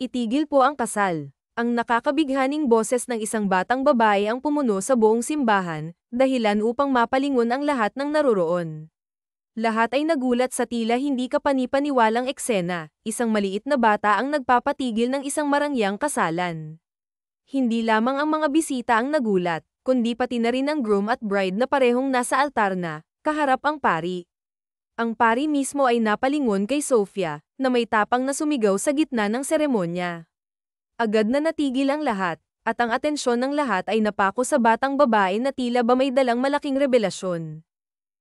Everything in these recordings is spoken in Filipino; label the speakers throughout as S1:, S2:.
S1: Itigil po ang kasal. Ang nakakabighaning boses ng isang batang babae ang pumuno sa buong simbahan, dahilan upang mapalingon ang lahat ng naroroon. Lahat ay nagulat sa tila hindi kapani-paniwalang eksena, isang maliit na bata ang nagpapatigil ng isang marangyang kasalan. Hindi lamang ang mga bisita ang nagulat, kundi pati na rin ang groom at bride na parehong nasa altar na, kaharap ang pari. Ang pari mismo ay napalingon kay Sofia, na may tapang na sumigaw sa gitna ng seremonya. Agad na natigil ang lahat, at ang atensyon ng lahat ay napako sa batang babae na tila ba may dalang malaking rebelasyon.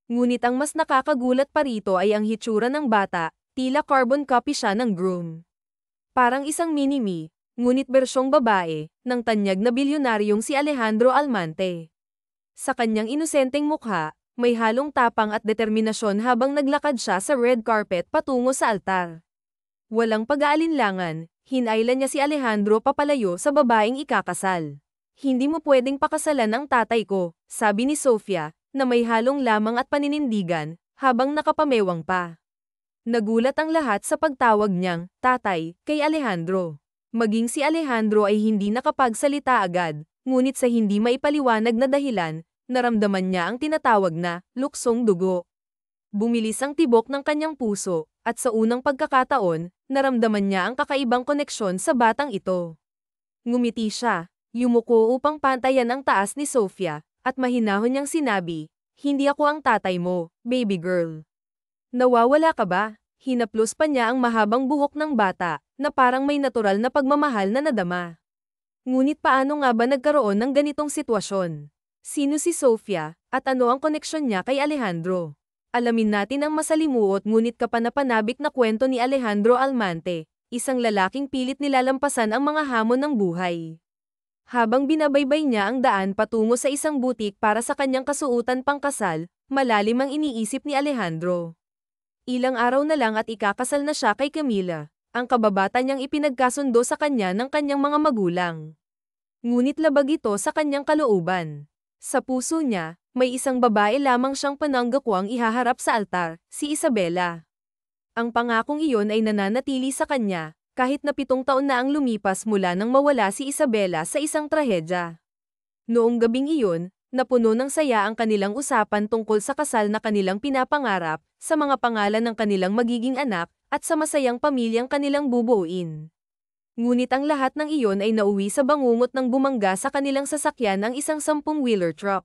S1: Ngunit ang mas nakakagulat pa rito ay ang hitsura ng bata, tila carbon copy siya ng groom. Parang isang mini-me, ngunit bersyong babae, ng tanyag na bilyonaryong si Alejandro Almante. Sa kanyang inosenteng mukha, may halong tapang at determinasyon habang naglakad siya sa red carpet patungo sa altar. Walang pag-aalinlangan, hinayla niya si Alejandro papalayo sa babaeng ikakasal. Hindi mo pwedeng pakasalan ang tatay ko, sabi ni Sofia, na may halong lamang at paninindigan, habang nakapamewang pa. Nagulat ang lahat sa pagtawag niyang, tatay, kay Alejandro. Maging si Alejandro ay hindi nakapagsalita agad, ngunit sa hindi maipaliwanag na dahilan, naramdaman niya ang tinatawag na, luksong dugo. Bumilis ang tibok ng kanyang puso, at sa unang pagkakataon, naramdaman niya ang kakaibang koneksyon sa batang ito. Ngumiti siya, yumuko upang pantayan ang taas ni Sofia, at mahinahon niyang sinabi, hindi ako ang tatay mo, baby girl. Nawawala ka ba? Hinaplos pa niya ang mahabang buhok ng bata, na parang may natural na pagmamahal na nadama. Ngunit paano nga ba nagkaroon ng ganitong sitwasyon? Sino si Sofia, at ano ang koneksyon niya kay Alejandro? Alamin natin ang masalimuot ngunit kapanapanabik na kwento ni Alejandro Almante, isang lalaking pilit nilalampasan ang mga hamon ng buhay. Habang binabaybay niya ang daan patungo sa isang butik para sa kanyang kasuutan pangkasal, malalim ang iniisip ni Alejandro. Ilang araw na lang at ikakasal na siya kay Camila, ang kababata niyang ipinagkasundo sa kanya ng kanyang mga magulang. Ngunit labag ito sa kanyang kalooban. Sa puso niya, may isang babae lamang siyang pananggakwang ihaharap sa altar, si Isabela. Ang pangakong iyon ay nananatili sa kanya, kahit na 7 taon na ang lumipas mula nang mawala si Isabela sa isang trahedya. Noong gabing iyon, napuno ng saya ang kanilang usapan tungkol sa kasal na kanilang pinapangarap, sa mga pangalan ng kanilang magiging anak, at sa masayang pamilyang kanilang bubuuin. Ngunit ang lahat ng iyon ay nauwi sa bangungot ng bumangga sa kanilang sasakyan ang isang 10-wheeler truck.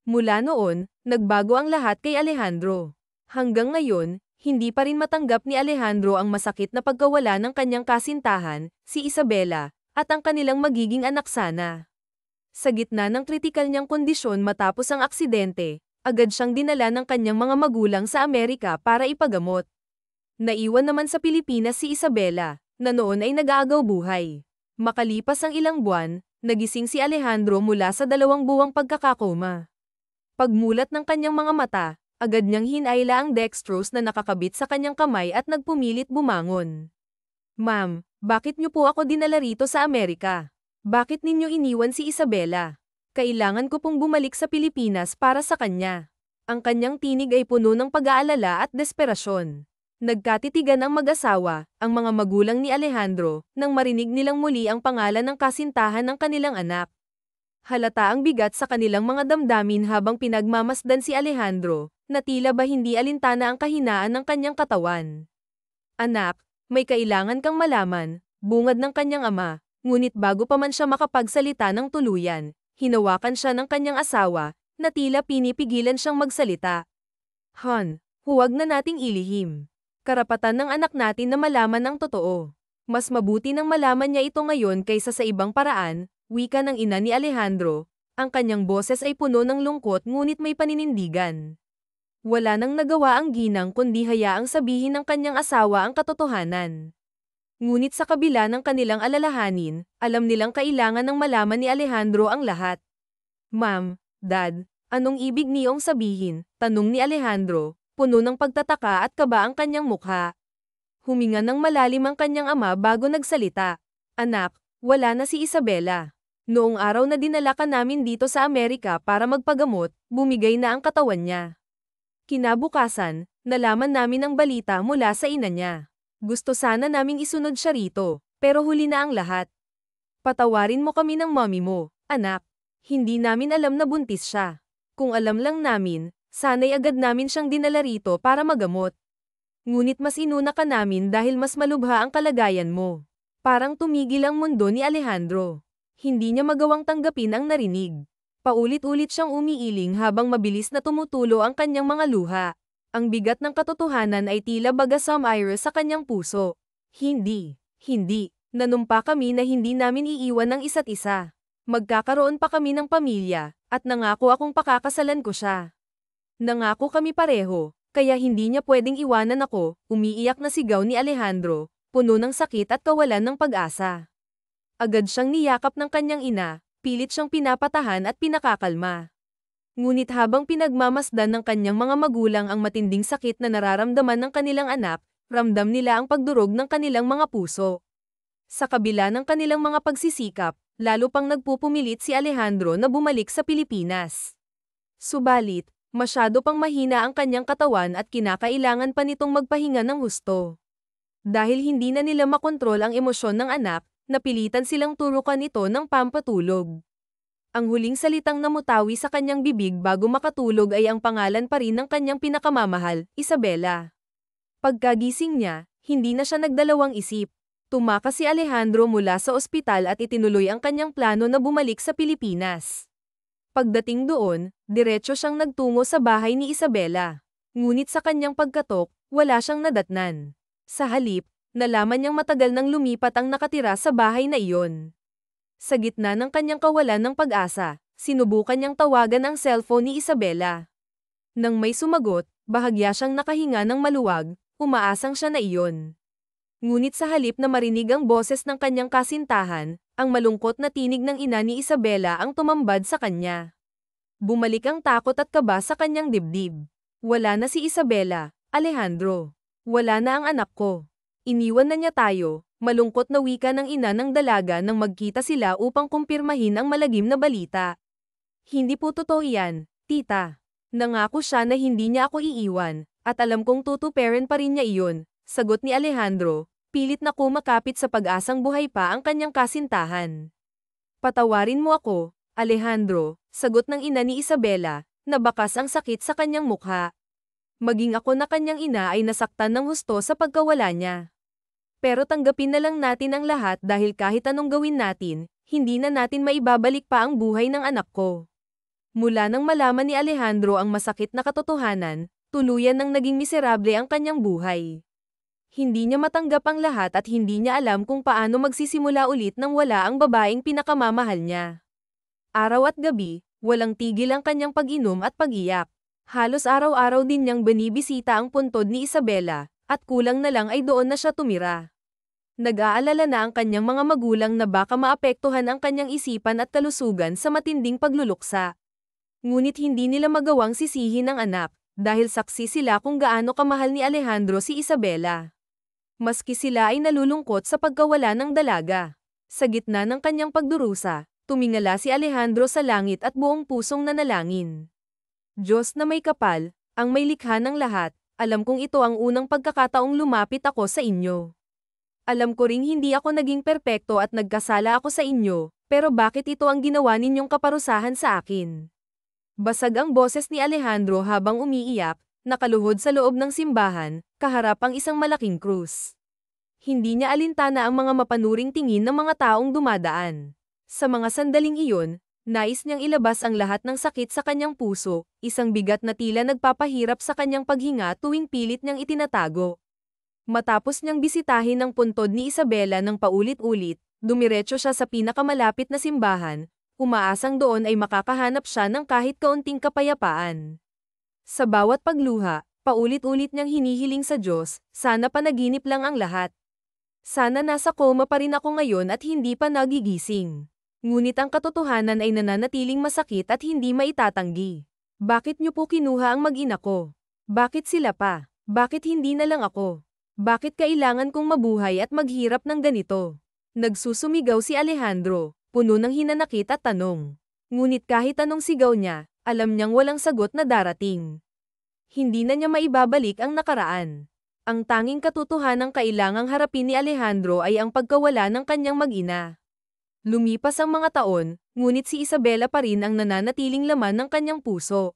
S1: Mula noon, nagbago ang lahat kay Alejandro. Hanggang ngayon, hindi pa rin matanggap ni Alejandro ang masakit na pagkawala ng kanyang kasintahan, si Isabela, at ang kanilang magiging anak sana. Sa gitna ng kritikal niyang kondisyon matapos ang aksidente, agad siyang dinala ng kanyang mga magulang sa Amerika para ipagamot. Naiwan naman sa Pilipinas si Isabela, na noon ay nag-aagaw buhay. Makalipas ang ilang buwan, nagising si Alejandro mula sa 2 buwang pagkakakoma. Pagmulat ng kanyang mga mata, agad niyang hinayla ang dextrose na nakakabit sa kanyang kamay at nagpumilit bumangon. Ma'am, bakit niyo po ako dinala rito sa Amerika? Bakit ninyo iniwan si Isabela? Kailangan ko pong bumalik sa Pilipinas para sa kanya. Ang kanyang tinig ay puno ng pag-aalala at desperasyon. Nagkatitigan ang mag-asawa, ang mga magulang ni Alejandro, nang marinig nilang muli ang pangalan ng kasintahan ng kanilang anak. Halata ang bigat sa kanilang mga damdamin habang pinagmamasdan si Alejandro, na tila ba hindi alintana ang kahinaan ng kanyang katawan. Anak, may kailangan kang malaman, bungad ng kanyang ama, ngunit bago pa man siya makapagsalita ng tuluyan, hinawakan siya ng kanyang asawa, na tila pinipigilan siyang magsalita. Han, huwag na nating ilihim. Karapatan ng anak natin na malaman ang totoo. Mas mabuti nang malaman niya ito ngayon kaysa sa ibang paraan, wika ng ina ni Alejandro, ang kanyang boses ay puno ng lungkot ngunit may paninindigan. Wala nang nagawa ang ginang kundi hayaang sabihin ng kanyang asawa ang katotohanan. Ngunit sa kabila ng kanilang alalahanin, alam nilang kailangan ng malaman ni Alejandro ang lahat. Ma'am, Dad, anong ibig niyong sabihin? Tanong ni Alejandro, puno ng pagtataka at kaba ang kanyang mukha. Huminga ng malalim ang kanyang ama bago nagsalita. Anak, wala na si Isabela. Noong araw na dinala ka namin dito sa Amerika para magpagamot, bumigay na ang katawan niya. Kinabukasan, nalaman namin ang balita mula sa ina niya. Gusto sana naming isunod siya rito, Pero huli na ang lahat. Patawarin mo kami ng mommy mo, anak. Hindi namin alam na buntis siya. Kung alam lang namin, sana'y agad namin siyang dinala rito para magamot. Ngunit mas inuna ka namin dahil mas malubha ang kalagayan mo. Parang tumigil ang mundo ni Alejandro. Hindi niya magawang tanggapin ang narinig. Paulit-ulit siyang umiiling habang mabilis na tumutulo ang kanyang mga luha. Ang bigat ng katotohanan ay tila baga sumirus sa kanyang puso. Hindi. Nanumpa kami na hindi namin iiwan ng isa't isa. Magkakaroon pa kami ng pamilya, at nangako akong pakakasalan ko siya. Nangako kami pareho, kaya hindi niya pwedeng iwanan ako, umiiyak na sigaw ni Alejandro, puno ng sakit at kawalan ng pag-asa. Agad siyang niyakap ng kanyang ina, pilit siyang pinapatahan at pinakakalma. Ngunit habang pinagmamasdan ng kanyang mga magulang ang matinding sakit na nararamdaman ng kanilang anak, ramdam nila ang pagdurog ng kanilang mga puso. Sa kabila ng kanilang mga pagsisikap, lalo pang nagpupumilit si Alejandro na bumalik sa Pilipinas. Subalit, masyado pang mahina ang kanyang katawan at kinakailangan pa nitong magpahinga ng husto. Dahil hindi na nila makontrol ang emosyon ng anak, napilitan silang turukan ito ng pampatulog. Ang huling salitang namutawi sa kanyang bibig bago makatulog ay ang pangalan pa rin ng kanyang pinakamamahal, Isabela. Pagkagising niya, hindi na siya nagdalawang isip. Tumakas si Alejandro mula sa ospital at itinuloy ang kanyang plano na bumalik sa Pilipinas. Pagdating doon, diretso siyang nagtungo sa bahay ni Isabela. Ngunit sa kanyang pagkatok, wala siyang nadatnan. Sa halip, nalaman niyang matagal nang lumipat ang nakatira sa bahay na iyon. Sa gitna ng kanyang kawalan ng pag-asa, sinubukan niyang tawagan ang cellphone ni Isabela. Nang may sumagot, bahagya siyang nakahinga ng maluwag, umaasang siya na iyon. Ngunit sa halip na marinig ang boses ng kanyang kasintahan, ang malungkot na tinig ng ina ni Isabela ang tumambad sa kanya. Bumalik ang takot at kaba sa kanyang dibdib. Wala na si Isabela, Alejandro. Wala na ang anak ko. Iniwan na niya tayo, malungkot na wika ng ina ng dalaga nang magkita sila upang kumpirmahin ang malagim na balita. Hindi po totoo yan, tita. Nangako siya na hindi niya ako iiwan, at alam kong tutuperin pa rin niya iyon. Sagot ni Alejandro, pilit na kumakapit sa pag-asang buhay pa ang kanyang kasintahan. Patawarin mo ako, Alejandro, sagot ng ina ni Isabela, na bakas ang sakit sa kanyang mukha. Maging ako na kanyang ina ay nasaktan ng husto sa pagkawala niya. Pero tanggapin na lang natin ang lahat dahil kahit anong gawin natin, hindi na natin maibabalik pa ang buhay ng anak ko. Mula nang malaman ni Alejandro ang masakit na katotohanan, tuluyan nang naging miserable ang kanyang buhay. Hindi niya matanggap ang lahat at hindi niya alam kung paano magsisimula ulit nang wala ang babaeng pinakamamahal niya. Araw at gabi, walang tigil ang kanyang pag-inom at pag-iyak. Halos araw-araw din niyang binibisita ang puntod ni Isabela, at kulang na lang ay doon na siya tumira. Nag-aalala na ang kanyang mga magulang na baka maapektuhan ang kanyang isipan at kalusugan sa matinding pagluluksa. Ngunit hindi nila magawang sisihin ang anak, dahil saksi sila kung gaano kamahal ni Alejandro si Isabela. Maski sila ay nalulungkot sa pagkawala ng dalaga. Sa gitna ng kanyang pagdurusa, tumingala si Alejandro sa langit at buong pusong nanalangin. Diyos na may kapal, ang may likha ng lahat, alam kong ito ang unang pagkakataong lumapit ako sa inyo. Alam ko ring hindi ako naging perpekto at nagkasala ako sa inyo, pero bakit ito ang ginawa ninyong kaparusahan sa akin? Basag ang boses ni Alejandro habang umiiyak, nakaluhod sa loob ng simbahan, kaharap ang isang malaking krus. Hindi niya alintana ang mga mapanuring tingin ng mga taong dumadaan. Sa mga sandaling iyon, nais niyang ilabas ang lahat ng sakit sa kanyang puso, isang bigat na tila nagpapahirap sa kanyang paghinga tuwing pilit niyang itinatago. Matapos niyang bisitahin ang puntod ni Isabela ng paulit-ulit, dumiretso siya sa pinakamalapit na simbahan, umaasang doon ay makakahanap siya ng kahit kaunting kapayapaan. Sa bawat pagluha, paulit-ulit niyang hinihiling sa Diyos, sana panaginip lang ang lahat. Sana nasa koma pa rin ako ngayon at hindi pa nagigising. Ngunit ang katotohanan ay nananatiling masakit at hindi maitatanggi. Bakit niyo po kinuha ang mag-ina ko? Bakit sila pa? Bakit hindi na lang ako? Bakit kailangan kong mabuhay at maghirap ng ganito? Nagsusumigaw si Alejandro, puno ng hinanakit at tanong. Ngunit kahit anong sigaw niya, alam niyang walang sagot na darating. Hindi na niya maibabalik ang nakaraan. Ang tanging katotohanang kailangang harapin ni Alejandro ay ang pagkawala ng kanyang mag-ina. Lumipas ang mga taon, ngunit si Isabela pa rin ang nananatiling laman ng kanyang puso.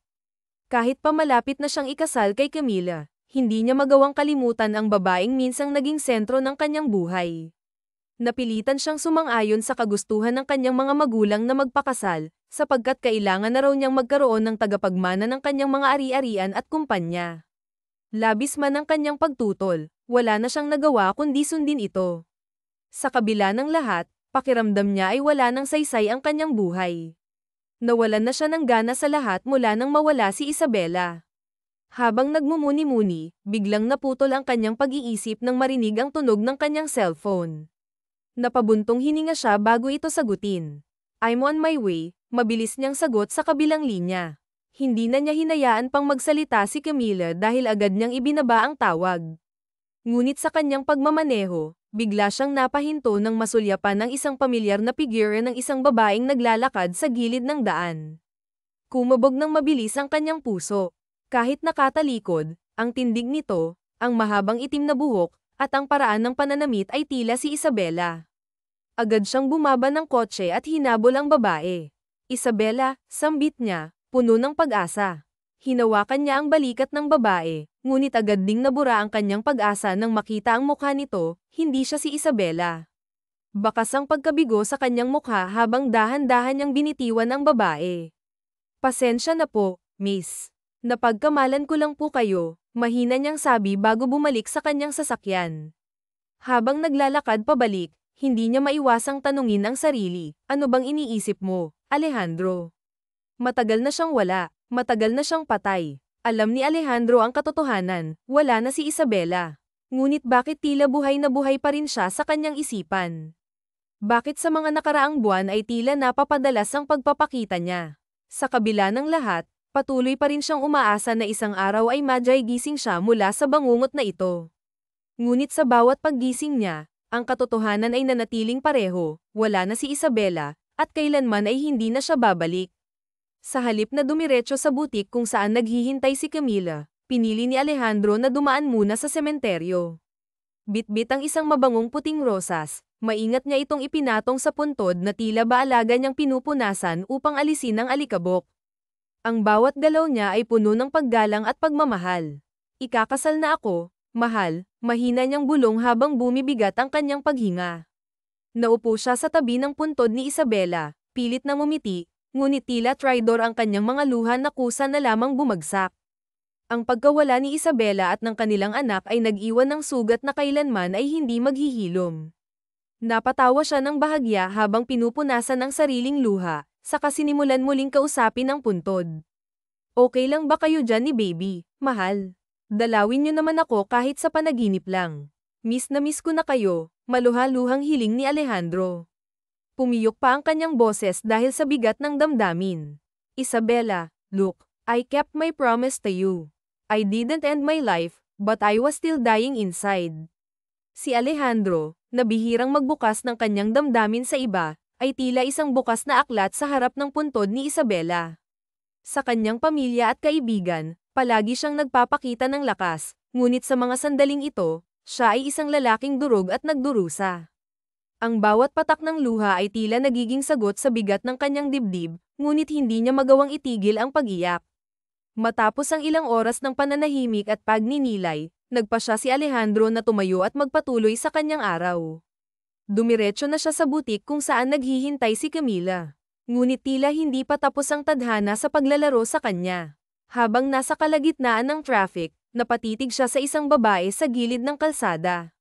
S1: Kahit pa malapit na siyang ikasal kay Camila, hindi niya magawang kalimutan ang babaeng minsang naging sentro ng kanyang buhay. Napilitan siyang sumang-ayon sa kagustuhan ng kanyang mga magulang na magpakasal, sapagkat kailangan na raw niyang magkaroon ng tagapagmana ng kanyang mga ari-arian at kumpanya. Labis man ang kanyang pagtutol, wala na siyang nagawa kundi sundin ito. Sa kabila ng lahat, pakiramdam niya ay wala ng saysay ang kanyang buhay. Nawalan na siya ng gana sa lahat mula nang mawala si Isabela. Habang nagmumuni-muni, biglang naputol ang kanyang pag-iisip nang marinig ang tunog ng kanyang cellphone. Napabuntong hininga siya bago ito sagutin. "I'm on my way," mabilis niyang sagot sa kabilang linya. Hindi na niya hinayaan pang magsalita si Camila dahil agad niyang ibinaba ang tawag. Ngunit sa kanyang pagmamaneho, bigla siyang napahinto nang masulyapan ng isang pamilyar na figure ng isang babaeng naglalakad sa gilid ng daan. Kumabog ng mabilis ang kanyang puso. Kahit nakatalikod, ang tindig nito, ang mahabang itim na buhok, at ang paraan ng pananamit ay tila si Isabela. Agad siyang bumaba ng kotse at hinabol ang babae. "Isabela," sambit niya, puno ng pag-asa. Hinawakan niya ang balikat ng babae, ngunit agad ding nabura ang kanyang pag-asa nang makita ang mukha nito, hindi siya si Isabela. Bakas ang pagkabigo sa kanyang mukha habang dahan-dahan niyang binitiwan ang babae. "Pasensya na po, miss. Napagkamalan ko lang po kayo," mahina niyang sabi bago bumalik sa kanyang sasakyan. Habang naglalakad pabalik, hindi niya maiwasang tanungin ang sarili, "Ano bang iniisip mo, Alejandro?" Matagal na siyang wala, matagal na siyang patay. Alam ni Alejandro ang katotohanan, wala na si Isabela. Ngunit bakit tila buhay na buhay pa rin siya sa kanyang isipan? Bakit sa mga nakaraang buwan ay tila napapadalas ang pagpapakita niya? Sa kabila ng lahat, patuloy pa rin siyang umaasa na isang araw ay gising siya mula sa bangungot na ito. Ngunit sa bawat paggising niya, ang katotohanan ay nanatiling pareho, wala na si Isabela, at kailanman ay hindi na siya babalik. Sa halip na dumiretso sa butik kung saan naghihintay si Camila, pinili ni Alejandro na dumaan muna sa sementeryo. Bitbit ang isang mabangong puting rosas, maingat niya itong ipinatong sa puntod na tila ba alaga niyang pinupunasan upang alisin ang alikabok. Ang bawat galaw niya ay puno ng paggalang at pagmamahal. "Ikakasal na ako, mahal," mahina niyang bulong habang bumibigat ang kanyang paghinga. Naupo siya sa tabi ng puntod ni Isabela, pilit na ngumiti, ngunit tila traidor ang kanyang mga luha na kusa na lamang bumagsak. Ang pagkawala ni Isabela at ng kanilang anak ay nag-iwan ng sugat na kailanman ay hindi maghihilom. Napatawa siya ng bahagya habang pinupunasan ang sariling luha, saka sinimulan muling kausapin ang puntod. "Okay lang ba kayo dyan ni baby, mahal? Dalawin niyo naman ako kahit sa panaginip lang. Miss na miss ko na kayo," maluha-luhang hiling ni Alejandro. Pumiyok pa ang kanyang boses dahil sa bigat ng damdamin. "Isabela, look, I kept my promise to you. I didn't end my life, but I was still dying inside." Si Alejandro, na bihirang magbukas ng kanyang damdamin sa iba, ay tila isang bukas na aklat sa harap ng puntod ni Isabela. Sa kanyang pamilya at kaibigan, palagi siyang nagpapakita ng lakas, ngunit sa mga sandaling ito, siya ay isang lalaking durog at nagdurusa. Ang bawat patak ng luha ay tila nagiging sagot sa bigat ng kanyang dibdib, ngunit hindi niya magawang itigil ang pag-iyak. Matapos ang ilang oras ng pananahimik at pagninilay, nagpasya si Alejandro na tumayo at magpatuloy sa kanyang araw. Dumiretso na siya sa butik kung saan naghihintay si Camila. Ngunit tila hindi pa tapos ang tadhana sa paglalaro sa kanya. Habang nasa kalagitnaan ng traffic, napatitig siya sa isang babae sa gilid ng kalsada.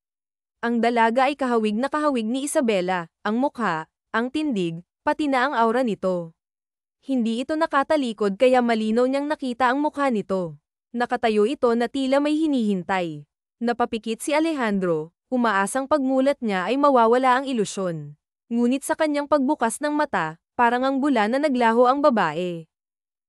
S1: Ang dalaga ay kahawig na kahawig ni Isabela, ang mukha, ang tindig, pati na ang aura nito. Hindi ito nakatalikod kaya malinaw niyang nakita ang mukha nito. Nakatayo ito na tila may hinihintay. Napapikit si Alejandro, umaasang pagmulat niya ay mawawala ang ilusyon. Ngunit sa kanyang pagbukas ng mata, parang ang bula na naglaho ang babae.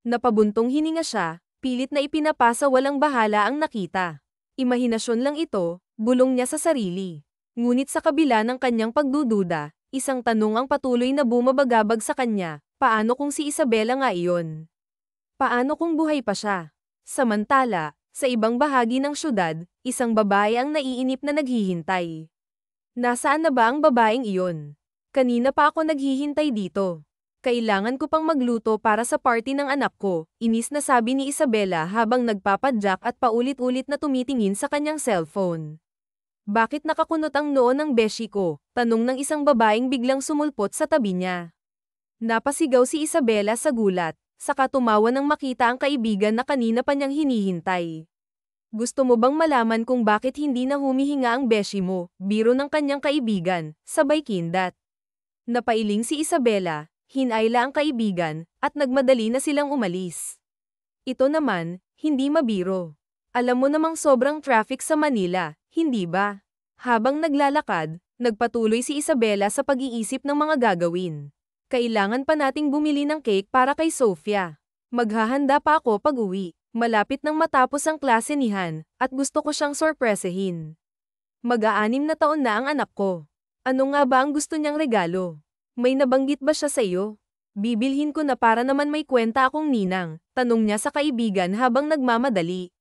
S1: Napabuntong hininga siya, pilit na ipinapasa walang bahala ang nakita. Imahinasyon lang ito, bulong niya sa sarili. Ngunit sa kabila ng kanyang pagdududa, isang tanong ang patuloy na bumabagabag sa kanya, paano kung si Isabela nga iyon? Paano kung buhay pa siya? Samantala, Sa ibang bahagi ng syudad, isang babae ang naiinip na naghihintay. Nasaan na ba ang babaeng iyon? Kanina pa ako naghihintay dito. Kailangan ko pang magluto para sa party ng anak ko, inis na sabi ni Isabela habang nagpapadyak at paulit-ulit na tumitingin sa kanyang cellphone. Bakit nakakunot ang noo ng beshi ko? Tanong ng isang babaeng biglang sumulpot sa tabi niya. Napasigaw si Isabela sa gulat, saka tumawa nang makita ang kaibigan na kanina pa niyang hinihintay. Gusto mo bang malaman kung bakit hindi na humihinga ang beshi mo? Biro ng kanyang kaibigan, sabay kindat. Napailing si Isabela, hinayla ang kaibigan, at nagmadali na silang umalis. Ito naman, hindi mabiro. Alam mo namang sobrang traffic sa Manila, hindi ba? Habang naglalakad, nagpatuloy si Isabela sa pag-iisip ng mga gagawin. Kailangan pa nating bumili ng cake para kay Sofia. Maghahanda pa ako pag-uwi. Malapit nang matapos ang klase ni Han, at gusto ko siyang sorpresahin. Mag-aanim na taon na ang anak ko. Ano nga ba ang gusto niyang regalo? May nabanggit ba siya sa iyo? Bibilhin ko na para naman may kwenta akong ninang, tanong niya sa kaibigan habang nagmamadali.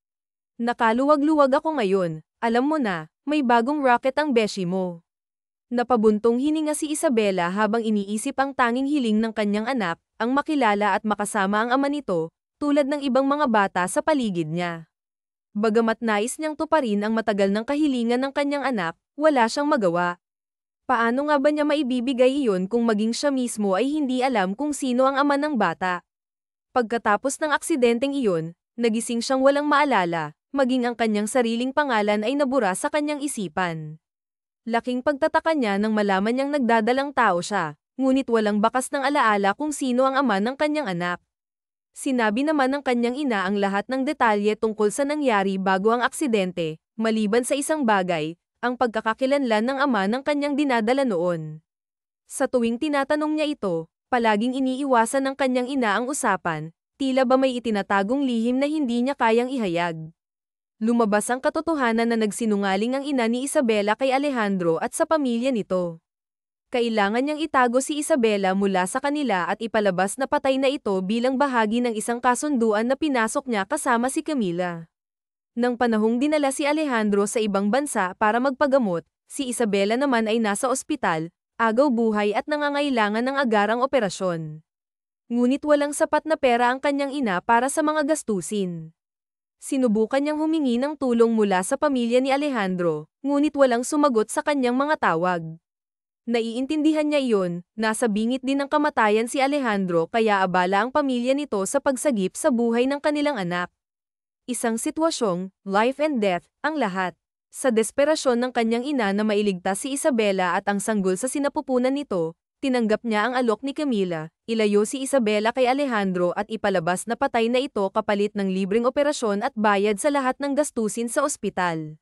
S1: Nakaluwag-luwag ako ngayon, alam mo na, may bagong rocket ang beshi mo. Napabuntong hininga si Isabela habang iniisip ang tanging hiling ng kanyang anak, ang makilala at makasama ang ama nito, tulad ng ibang mga bata sa paligid niya. Bagamat nais niyang tuparin ang matagal ng kahilingan ng kanyang anak, wala siyang magawa. Paano nga ba niya maibibigay iyon kung maging siya mismo ay hindi alam kung sino ang ama ng bata? Pagkatapos ng aksidenteng iyon, nagising siyang walang maalala, maging ang kanyang sariling pangalan ay nabura sa kanyang isipan. Laking pagtataka niya nang malaman niyang nagdadalang tao siya, ngunit walang bakas ng alaala kung sino ang ama ng kanyang anak. Sinabi naman ng kanyang ina ang lahat ng detalye tungkol sa nangyari bago ang aksidente, maliban sa isang bagay, ang pagkakakilanlan ng ama ng kanyang dinadala noon. Sa tuwing tinatanong niya ito, palaging iniiwasan ng kanyang ina ang usapan, tila ba may itinatagong lihim na hindi niya kayang ihayag. Lumabas ang katotohanan na nagsinungaling ang ina ni Isabela kay Alejandro at sa pamilya nito. Kailangan niyang itago si Isabela mula sa kanila at ipalabas na patay na ito bilang bahagi ng isang kasunduan na pinasok niya kasama si Camila. Nang panahong dinala si Alejandro sa ibang bansa para magpagamot, si Isabela naman ay nasa ospital, agaw buhay at nangangailangan ng agarang operasyon. Ngunit walang sapat na pera ang kanyang ina para sa mga gastusin. Sinubukan niyang humingi ng tulong mula sa pamilya ni Alejandro, ngunit walang sumagot sa kanyang mga tawag. Naiintindihan niya iyon, nasa bingit din ng kamatayan si Alejandro kaya abala ang pamilya nito sa pagsagip sa buhay ng kanilang anak. Isang sitwasyong, life and death, ang lahat. Sa desperasyon ng kanyang ina na mailigtas si Isabela at ang sanggol sa sinapupunan nito, tinanggap niya ang alok ni Camila, ilayo si Isabela kay Alejandro at ipalabas na patay na ito kapalit ng libreng operasyon at bayad sa lahat ng gastusin sa ospital.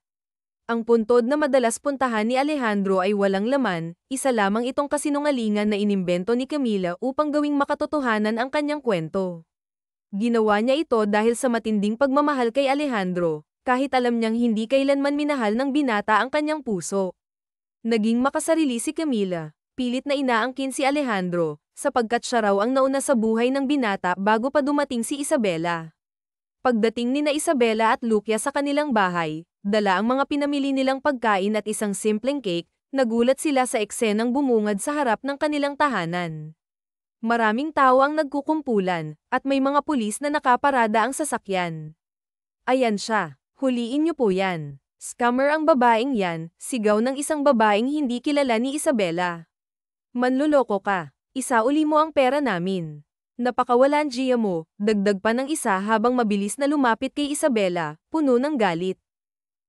S1: Ang puntod na madalas puntahan ni Alejandro ay walang laman, isa lamang itong kasinungalingan na inimbento ni Camila upang gawing makatotohanan ang kanyang kwento. Ginawa niya ito dahil sa matinding pagmamahal kay Alejandro, kahit alam niyang hindi kailanman minahal ng binata ang kanyang puso. Naging makasarili si Camila, pilit na inaangkin si Alejandro, sapagkat siya raw ang nauna sa buhay ng binata bago pa dumating si Isabela. Pagdating ni na Isabela at Lucia sa kanilang bahay, dala ang mga pinamili nilang pagkain at isang simpleng cake, nagulat sila sa eksenang bumungad sa harap ng kanilang tahanan. Maraming tao ang nagkukumpulan, at may mga pulis na nakaparada ang sasakyan. Ayan siya, huliin niyo po yan. Scammer ang babaeng yan, sigaw ng isang babaeng hindi kilala ni Isabela. Manloloko ka, isauli mo ang pera namin. Napakawalan Gia mo, dagdag pa ng isa habang mabilis na lumapit kay Isabela, puno ng galit.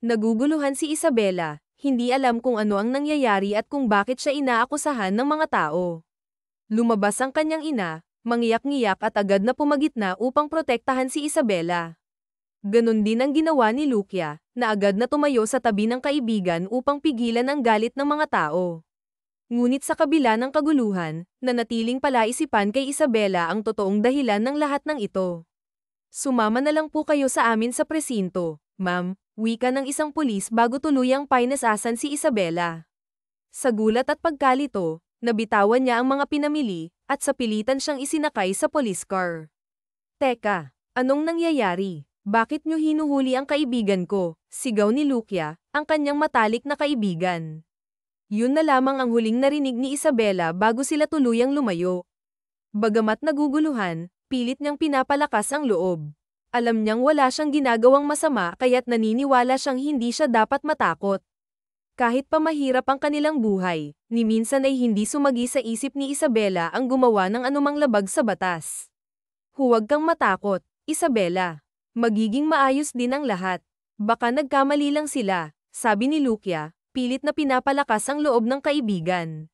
S1: Naguguluhan si Isabela, hindi alam kung ano ang nangyayari at kung bakit siya inaakusahan ng mga tao. Lumabas ang kanyang ina, mangiyak-ngiyak at agad na pumagitna upang protektahan si Isabela. Ganon din ang ginawa ni Lucia, na agad na tumayo sa tabi ng kaibigan upang pigilan ang galit ng mga tao. Ngunit sa kabila ng kaguluhan, nanatiling palaisipan kay Isabela ang totoong dahilan ng lahat ng ito. Sumama na lang po kayo sa amin sa presinto, ma'am, wika ng isang pulis bago tuluyang painesasan si Isabela. Sa gulat at pagkalito, nabitawan niya ang mga pinamili, at sa pilitan siyang isinakay sa police car. Teka, anong nangyayari? Bakit niyo hinuhuli ang kaibigan ko? Sigaw ni Lucia, ang kanyang matalik na kaibigan. Yun na lamang ang huling narinig ni Isabela bago sila tuluyang lumayo. Bagamat naguguluhan, pilit niyang pinapalakas ang loob. Alam niyang wala siyang ginagawang masama kaya't naniniwala siyang hindi siya dapat matakot. Kahit pa mahirap ang kanilang buhay, ni minsan ay hindi sumagi sa isip ni Isabela ang gumawa ng anumang labag sa batas. Huwag kang matakot, Isabela. Magiging maayos din ang lahat. Baka nagkamali lang sila, sabi ni Lucia, pilit na pinapalakas ang loob ng kaibigan.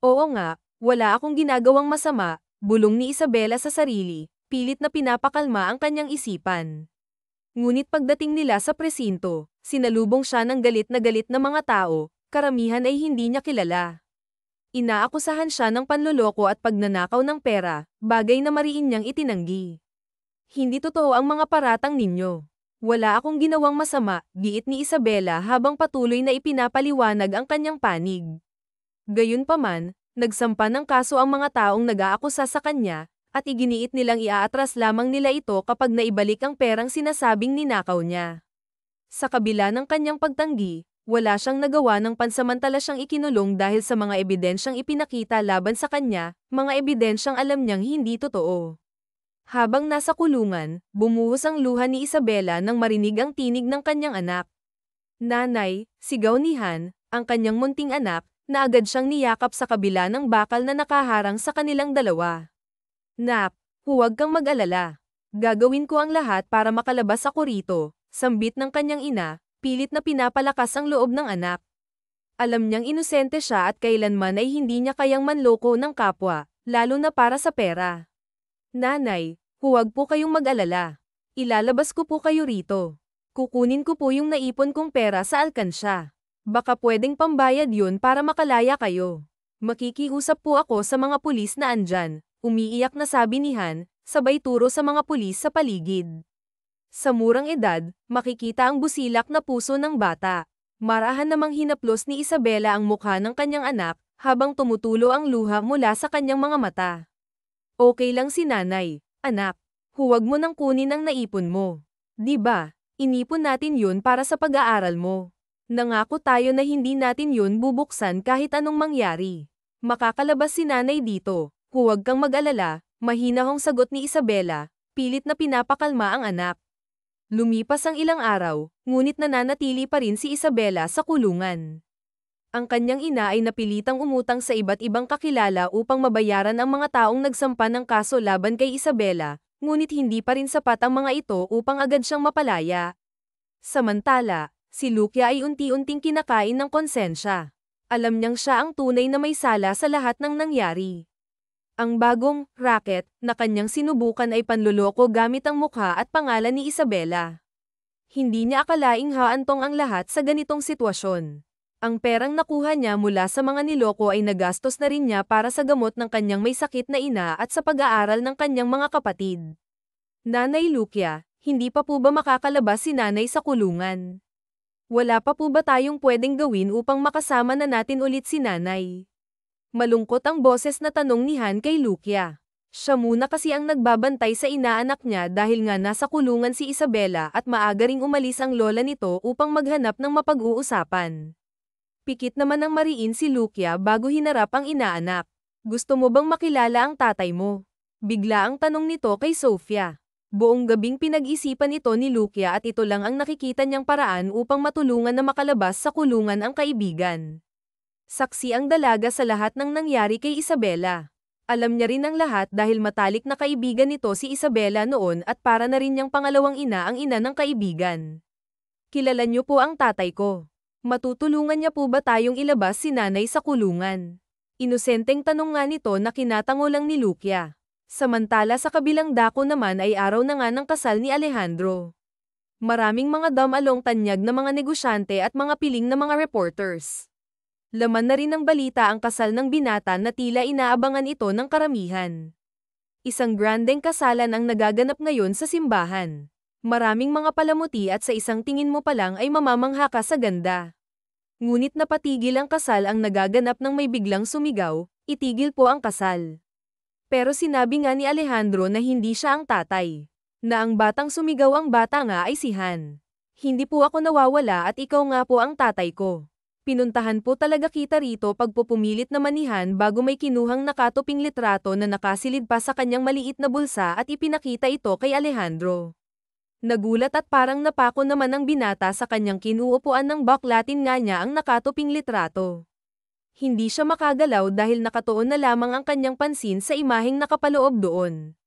S1: Oo nga, wala akong ginagawang masama, bulong ni Isabela sa sarili, pilit na pinapakalma ang kanyang isipan. Ngunit pagdating nila sa presinto, sinalubong siya ng galit na mga tao, karamihan ay hindi niya kilala. Inaakusahan siya ng panloloko at pagnanakaw ng pera, bagay na mariin niyang itinanggi. Hindi totoo ang mga paratang ninyo. Wala akong ginawang masama, giit ni Isabela habang patuloy na ipinapaliwanag ang kanyang panig. Gayunpaman, nagsampa ng kaso ang mga taong nag-aakusa sa kanya, at iginiit nilang iaatras lamang nila ito kapag naibalik ang perang sinasabing ninakaw niya. Sa kabila ng kanyang pagtanggi, wala siyang nagawa ng pansamantala siyang ikinulong dahil sa mga ebidensyang ipinakita laban sa kanya, mga ebidensyang alam niyang hindi totoo. Habang nasa kulungan, bumuhos ang luha ni Isabela nang marinig ang tinig ng kanyang anak. Nanay, sigaw ni Han, ang kanyang munting anak, na agad siyang niyakap sa kabila ng bakal na nakaharang sa kanilang dalawa. Nak, huwag kang mag-alala. Gagawin ko ang lahat para makalabas ako rito, sambit ng kanyang ina, pilit na pinapalakas ang loob ng anak. Alam niyang inosente siya at kailanman ay hindi niya kayang manloko ng kapwa, lalo na para sa pera. Nanay, huwag po kayong mag-alala. Ilalabas ko po kayo rito. Kukunin ko po yung naipon kong pera sa alkansya. Baka pwedeng pambayad yun para makalaya kayo. Makikiusap po ako sa mga pulis na andyan, umiiyak na sabi ni Han, sabay turo sa mga pulis sa paligid. Sa murang edad, makikita ang busilak na puso ng bata. Marahan namang hinaplos ni Isabela ang mukha ng kanyang anak, habang tumutulo ang luha mula sa kanyang mga mata. Okay lang si nanay, anak. Huwag mo nang kunin ang naipon mo. Di ba? Inipon natin yun para sa pag-aaral mo. Nangako tayo na hindi natin yun bubuksan kahit anong mangyari. Makakalabas si nanay dito. Huwag kang mag-alala, mahinahong sagot ni Isabela, pilit na pinapakalma ang anak. Lumipas ang ilang araw, ngunit nananatili pa rin si Isabela sa kulungan. Ang kanyang ina ay napilitang umutang sa iba't ibang kakilala upang mabayaran ang mga taong nagsampa ng kaso laban kay Isabela, ngunit hindi pa rin sapat ang mga ito upang agad siyang mapalaya. Samantala, si Lucia ay unti-unting kinakain ng konsensya. Alam niyang siya ang tunay na may sala sa lahat ng nangyari. Ang bagong racket na kanyang sinubukan ay panloloko gamit ang mukha at pangalan ni Isabela. Hindi niya akalaing haantong ang lahat sa ganitong sitwasyon. Ang perang nakuha niya mula sa mga niloko ay nagastos na rin niya para sa gamot ng kanyang may sakit na ina at sa pag-aaral ng kanyang mga kapatid. Nanay Lucia, hindi pa po ba makakalabas si nanay sa kulungan? Wala pa po ba tayong pwedeng gawin upang makasama na natin ulit si nanay? Malungkot ang boses na tanong ni Han kay Lucia. Siya muna kasi ang nagbabantay sa inaanak niya dahil nga nasa kulungan si Isabela at maaga ring umalis ang lola nito upang maghanap ng mapag-uusapan. Pikit naman ang mariin si Lucia bago hinarap ang inaanak. Gusto mo bang makilala ang tatay mo? Bigla ang tanong nito kay Sofia. Buong gabing pinag-isipan ito ni Lucia at ito lang ang nakikita niyang paraan upang matulungan na makalabas sa kulungan ang kaibigan. Saksi ang dalaga sa lahat ng nangyari kay Isabela. Alam niya rin ang lahat dahil matalik na kaibigan nito si Isabela noon at para na rin niyang pangalawang ina ang ina ng kaibigan. Kilala niyo po ang tatay ko. Matutulungan niya po ba tayong ilabas si nanay sa kulungan? Inosenteng tanong nga nito na kinatango lang ni Lucia. Samantala sa kabilang dako naman ay araw na nga ng kasal ni Alejandro. Maraming mga damalong tanyag na mga negosyante at mga piling na mga reporters. Laman na rin ng balita ang kasal ng binata na tila inaabangan ito ng karamihan. Isang grandeng kasalan ang nagaganap ngayon sa simbahan. Maraming mga palamuti at sa isang tingin mo pa lang ay mamamangha ka sa ganda. Ngunit napatigil ang kasal ang nagaganap ng may biglang sumigaw, itigil po ang kasal. Pero sinabi nga ni Alejandro na hindi siya ang tatay. Na ang batang sumigaw ang bata nga ay si Han. Hindi po ako nawawala at ikaw nga po ang tatay ko. Pinuntahan po talaga kita rito pagpupumilit naman ni Han bago may kinuhang nakatuping litrato na nakasilid pa sa kanyang maliit na bulsa at ipinakita ito kay Alejandro. Nagulat at parang napako naman ang binata sa kanyang kinuupuan ng baklatin nga niya ang nakatuping litrato. Hindi siya makagalaw dahil nakatuon na lamang ang kanyang pansin sa imaheng nakapaloob doon.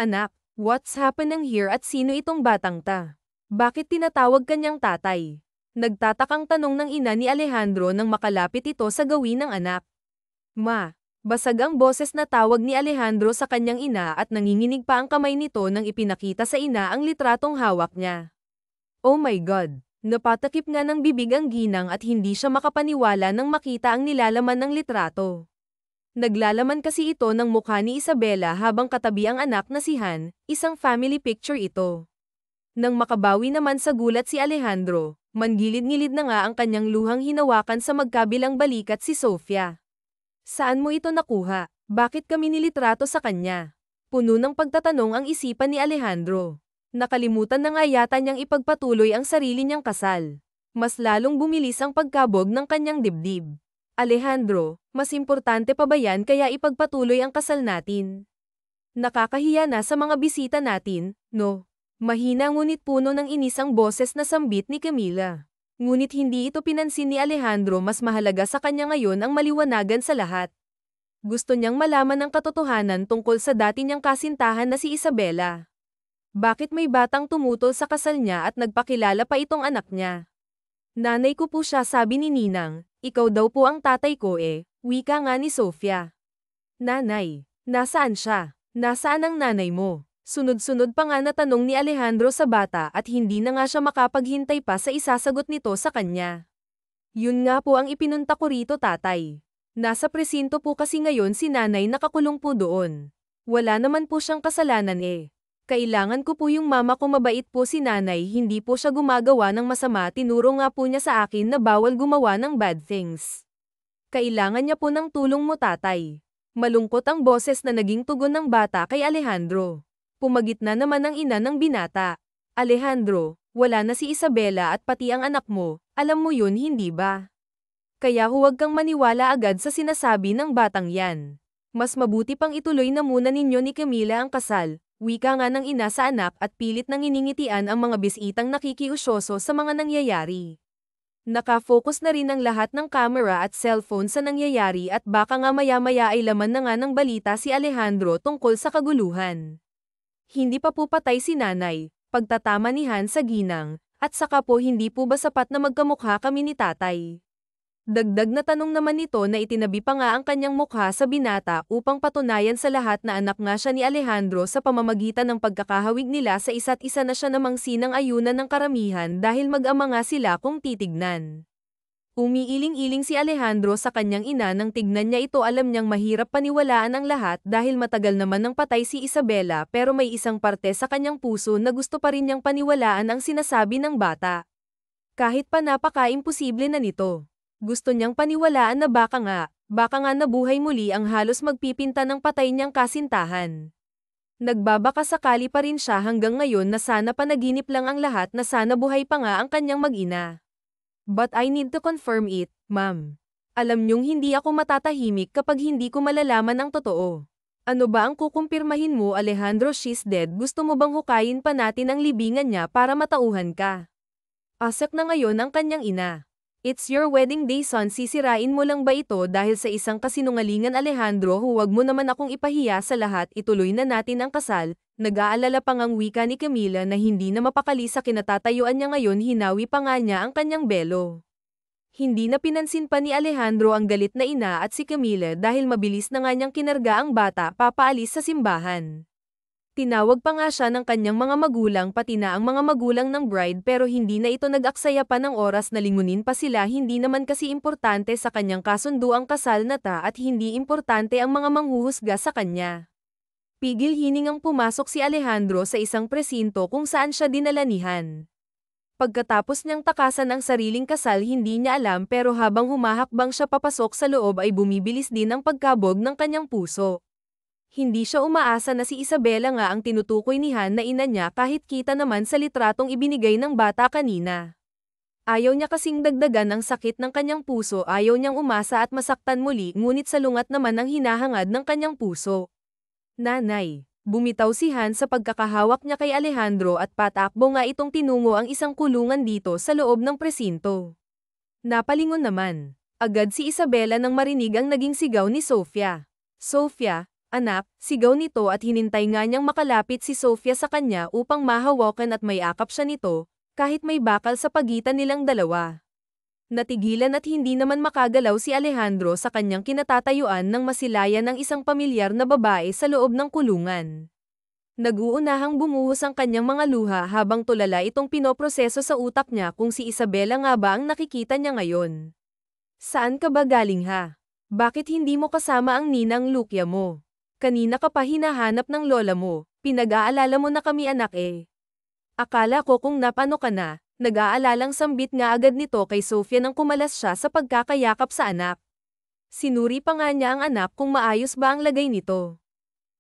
S1: Anak, what's happening here at sino itong batang ta? Bakit tinatawag kanyang tatay? Nagtatakang tanong ng ina ni Alejandro nang makalapit ito sa gawin ng anak. Ma, basag ang boses na tawag ni Alejandro sa kanyang ina at nanginginig pa ang kamay nito nang ipinakita sa ina ang litratong hawak niya. Oh my God! Napatakip nga ng bibig ang ginang at hindi siya makapaniwala nang makita ang nilalaman ng litrato. Naglalaman kasi ito ng mukha ni Isabela habang katabi ang anak na si Han, isang family picture ito. Nang makabawi naman sa gulat si Alejandro, mangilid-ngilid na nga ang kanyang luhang hinawakan sa magkabilang balikat si Sofia. Saan mo ito nakuha? Bakit kami nilitrato sa kanya? Puno ng pagtatanong ang isipan ni Alejandro. Nakalimutan na nga yata niyang ipagpatuloy ang sarili niyang kasal. Mas lalong bumilis ang pagkabog ng kanyang dibdib. Alejandro, mas importante pa ba yan kaya ipagpatuloy ang kasal natin? Nakakahiya na sa mga bisita natin, no? Mahina ngunit puno ng inis ang boses na sambit ni Camila. Ngunit hindi ito pinansin ni Alejandro, mas mahalaga sa kanya ngayon ang maliwanagan sa lahat. Gusto niyang malaman ang katotohanan tungkol sa dati niyang kasintahan na si Isabela. Bakit may batang tumutol sa kasal niya at nagpakilala pa itong anak niya? Nanay ko po siya, sabi ni Ninang. Ikaw daw po ang tatay ko wika nga ni Sofia. Nanay, nasaan siya? Nasaan ang nanay mo? Sunod-sunod pa nga na tanong ni Alejandro sa bata at hindi na nga siya makapaghintay pa sa isasagot nito sa kanya. Yun nga po ang ipinunta ko rito, tatay. Nasa presinto po kasi ngayon si nanay, nakakulong po doon. Wala naman po siyang kasalanan Kailangan ko po yung mama ko, mabait po si nanay, hindi po siya gumagawa ng masama, tinuro nga po niya sa akin na bawal gumawa ng bad things. Kailangan niya po ng tulong mo, tatay. Malungkot ang boses na naging tugon ng bata kay Alejandro. Pumagitna naman ang ina ng binata. Alejandro, wala na si Isabela at pati ang anak mo, alam mo yun hindi ba? Kaya huwag kang maniwala agad sa sinasabi ng batang yan. Mas mabuti pang ituloy na muna ninyo ni Camila ang kasal. Wika nga ng ina sa anak at pilit nang iningitian ang mga bisitang nakikiusyoso sa mga nangyayari. Nakafocus na rin ang lahat ng camera at cellphone sa nangyayari at baka nga maya-maya ay laman na nga ng balita si Alejandro tungkol sa kaguluhan. Hindi pa po patay si nanay, pagtatama ni Han sa ginang, at saka po hindi po ba sapat na magkamukha kami ni tatay? Dagdag na tanong naman nito na itinabi pa nga ang kanyang mukha sa binata upang patunayan sa lahat na anak nga siya ni Alejandro sa pamamagitan ng pagkakahawig nila sa isa't isa na siya namang sinang-ayunan ng karamihan dahil mag-ama nga sila kung titignan. Umiiling-iling si Alejandro sa kanyang ina nang tignan niya ito, alam niyang mahirap paniwalaan ang lahat dahil matagal naman nang patay si Isabela pero may isang parte sa kanyang puso na gusto pa rin niyang paniwalaan ang sinasabi ng bata. Kahit pa napaka-imposible na nito. Gusto niyang paniwalaan na baka nga nabuhay muli ang halos magpipinta ng patay niyang kasintahan. Nagbabaka sakali pa rin siya hanggang ngayon na sana panaginip lang ang lahat, na sana buhay pa nga ang kanyang mag-ina. But I need to confirm it, ma'am. Alam niyong hindi ako matatahimik kapag hindi ko malalaman ang totoo. Ano ba ang kukumpirmahin mo, Alejandro? She's dead. Gusto mo bang hukayin pa natin ang libingan niya para matauhan ka? Asak na ngayon ang kanyang ina. It's your wedding day, son. Sisirain mo lang ba ito dahil sa isang kasinungalingan, Alejandro? Huwag mo naman akong ipahiya sa lahat, ituloy na natin ang kasal. Nag-aalala pa ngang wika ni Camila na hindi na mapakali sa kinatatayuan niya ngayon, hinawi pa nga niya ang kanyang belo. Hindi na pinansin pa ni Alejandro ang galit na ina at si Camila dahil mabilis na nga niyang kinarga ang bata papaalis sa simbahan. Tinawag pa nga siya ng kanyang mga magulang pati na ang mga magulang ng bride pero hindi na ito nag-aksaya pa ng oras na lingunin pa sila. Hindi naman kasi importante sa kanyang kasundo ang kasal na ta at hindi importante ang mga manghuhusga sa kanya. Pigil hiningang pumasok si Alejandro sa isang presinto kung saan siya dinala ni Han. Pagkatapos niyang takasan ang sariling kasal, hindi niya alam pero habang humahakbang siya papasok sa loob ay bumibilis din ang pagkabog ng kanyang puso. Hindi siya umaasa na si Isabela nga ang tinutukoy ni Han na ina niya kahit kita naman sa litratong ibinigay ng bata kanina. Ayaw niya kasing dagdagan ang sakit ng kanyang puso, ayaw niyang umasa at masaktan muli, ngunit salungat naman ang hinahangad ng kanyang puso. Nanay. Bumitaw si Han sa pagkakahawak niya kay Alejandro at patakbo nga itong tinungo ang isang kulungan dito sa loob ng presinto. Napalingon naman. Agad si Isabela nang marinig ang naging sigaw ni Sofia. Sofia, anak, sigaw nito at hinintay nga niyang makalapit si Sofia sa kanya upang mahawakan at mayakap siya nito, kahit may bakal sa pagitan nilang dalawa. Natigilan at hindi naman makagalaw si Alejandro sa kanyang kinatatayuan nang masilayan ng isang pamilyar na babae sa loob ng kulungan. Nag-uunahang bumuhos ang kanyang mga luha habang tulala itong pinoproseso sa utak niya kung si Isabela nga ba ang nakikita niya ngayon. Saan ka ba galing ha? Bakit hindi mo kasama ang ninang Lukia mo? Kanina ka pa hinahanap ng lola mo, pinag-aalala mo na kami anak eh. Akala ko kung napano ka na, nag-aalalang sambit nga agad nito kay Sofia nang kumalas siya sa pagkakayakap sa anak. Sinuri pa nga niya ang anak kung maayos ba ang lagay nito.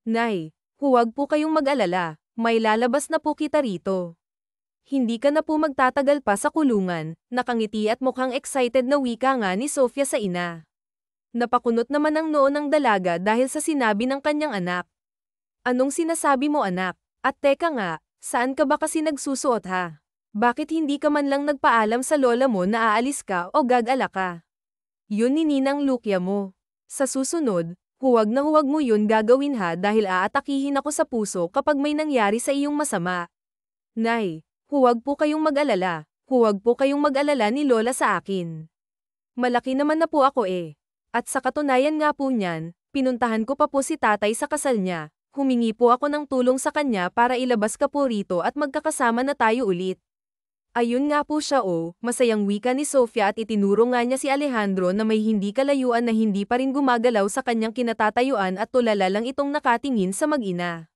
S1: Nay, huwag po kayong mag-alala, may lalabas na po kita rito. Hindi ka na po magtatagal pa sa kulungan, nakangiti at mukhang excited na wika nga ni Sofia sa ina. Napakunot naman ang noo ng dalaga dahil sa sinabi ng kanyang anak. Anong sinasabi mo anak? At teka nga, saan ka ba kasi nagsusuot ha? Bakit hindi ka man lang nagpaalam sa lola mo na aalis ka o gag-ala ka? Yun ni Ninang Lukia mo. Sa susunod, huwag na huwag mo yun gagawin ha dahil aatakihin ako sa puso kapag may nangyari sa iyong masama. Nay. Huwag po kayong mag-alala, huwag po kayong mag-alala ni Lola sa akin. Malaki naman na po ako eh. At sa katunayan nga po niyan, pinuntahan ko pa po si tatay sa kasal niya, humingi po ako ng tulong sa kanya para ilabas ka po rito at magkakasama na tayo ulit. Ayun nga po siya masayang wika ni Sofia at itinuro nga niya si Alejandro na may hindi kalayuan na hindi pa rin gumagalaw sa kanyang kinatatayuan at tulala lang itong nakatingin sa mag-ina.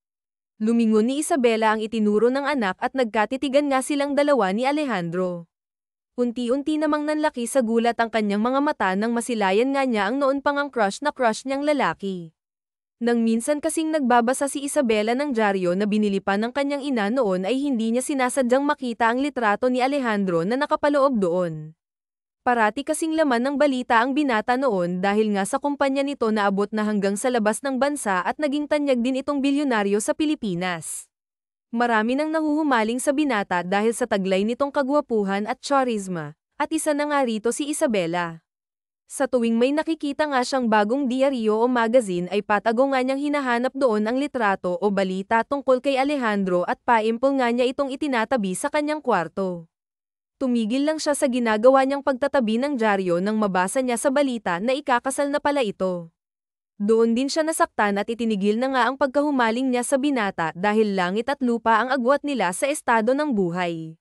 S1: Lumingon ni Isabela ang itinuro ng anak at nagkatitigan nga silang dalawa ni Alejandro. Unti-unti namang nanlaki sa gulat ang kanyang mga mata nang masilayan nga niya ang noon pang ang crush na crush niyang lalaki. Nang minsan kasing nagbabasa si Isabela ng dyaryo na binili pa ng kanyang ina noon ay hindi niya sinasadyang makita ang litrato ni Alejandro na nakapaloob doon. Parati kasing laman ng balita ang binata noon dahil nga sa kumpanya nito naabot na hanggang sa labas ng bansa at naging tanyag din itong bilyonaryo sa Pilipinas. Marami nang nahuhumaling sa binata dahil sa taglay nitong kagwapuhan at charisma, at isa na nga rito si Isabela. Sa tuwing may nakikita nga siyang bagong diaryo o magazine ay patago nga niyang hinahanap doon ang litrato o balita tungkol kay Alejandro at paimpol nga niya itong itinatabi sa kanyang kwarto. Tumigil lang siya sa ginagawa niyang pagtatabi ng dyaryo nang mabasa niya sa balita na ikakasal na pala ito. Doon din siya nasaktan at itinigil na nga ang pagkahumaling niya sa binata dahil langit at lupa ang agwat nila sa estado ng buhay.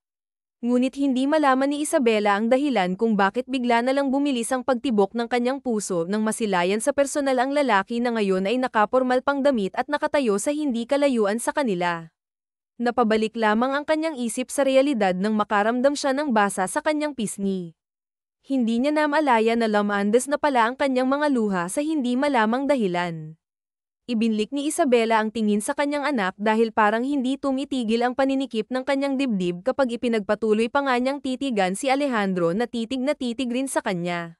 S1: Ngunit hindi malaman ni Isabela ang dahilan kung bakit bigla na lang bumilis ang pagtibok ng kanyang puso nang masilayan sa personal ang lalaki na ngayon ay nakapormal pang damit at nakatayo sa hindi kalayuan sa kanila. Napabalik lamang ang kanyang isip sa realidad nang makaramdam siya ng basa sa kanyang pisngi. Hindi niya namalaya na lamandes na pala ang kanyang mga luha sa hindi malamang dahilan. Ibinlik ni Isabela ang tingin sa kanyang anak dahil parang hindi tumitigil ang paninikip ng kanyang dibdib kapag ipinagpatuloy pa nga niyang titigan si Alejandro na titig rin sa kanya.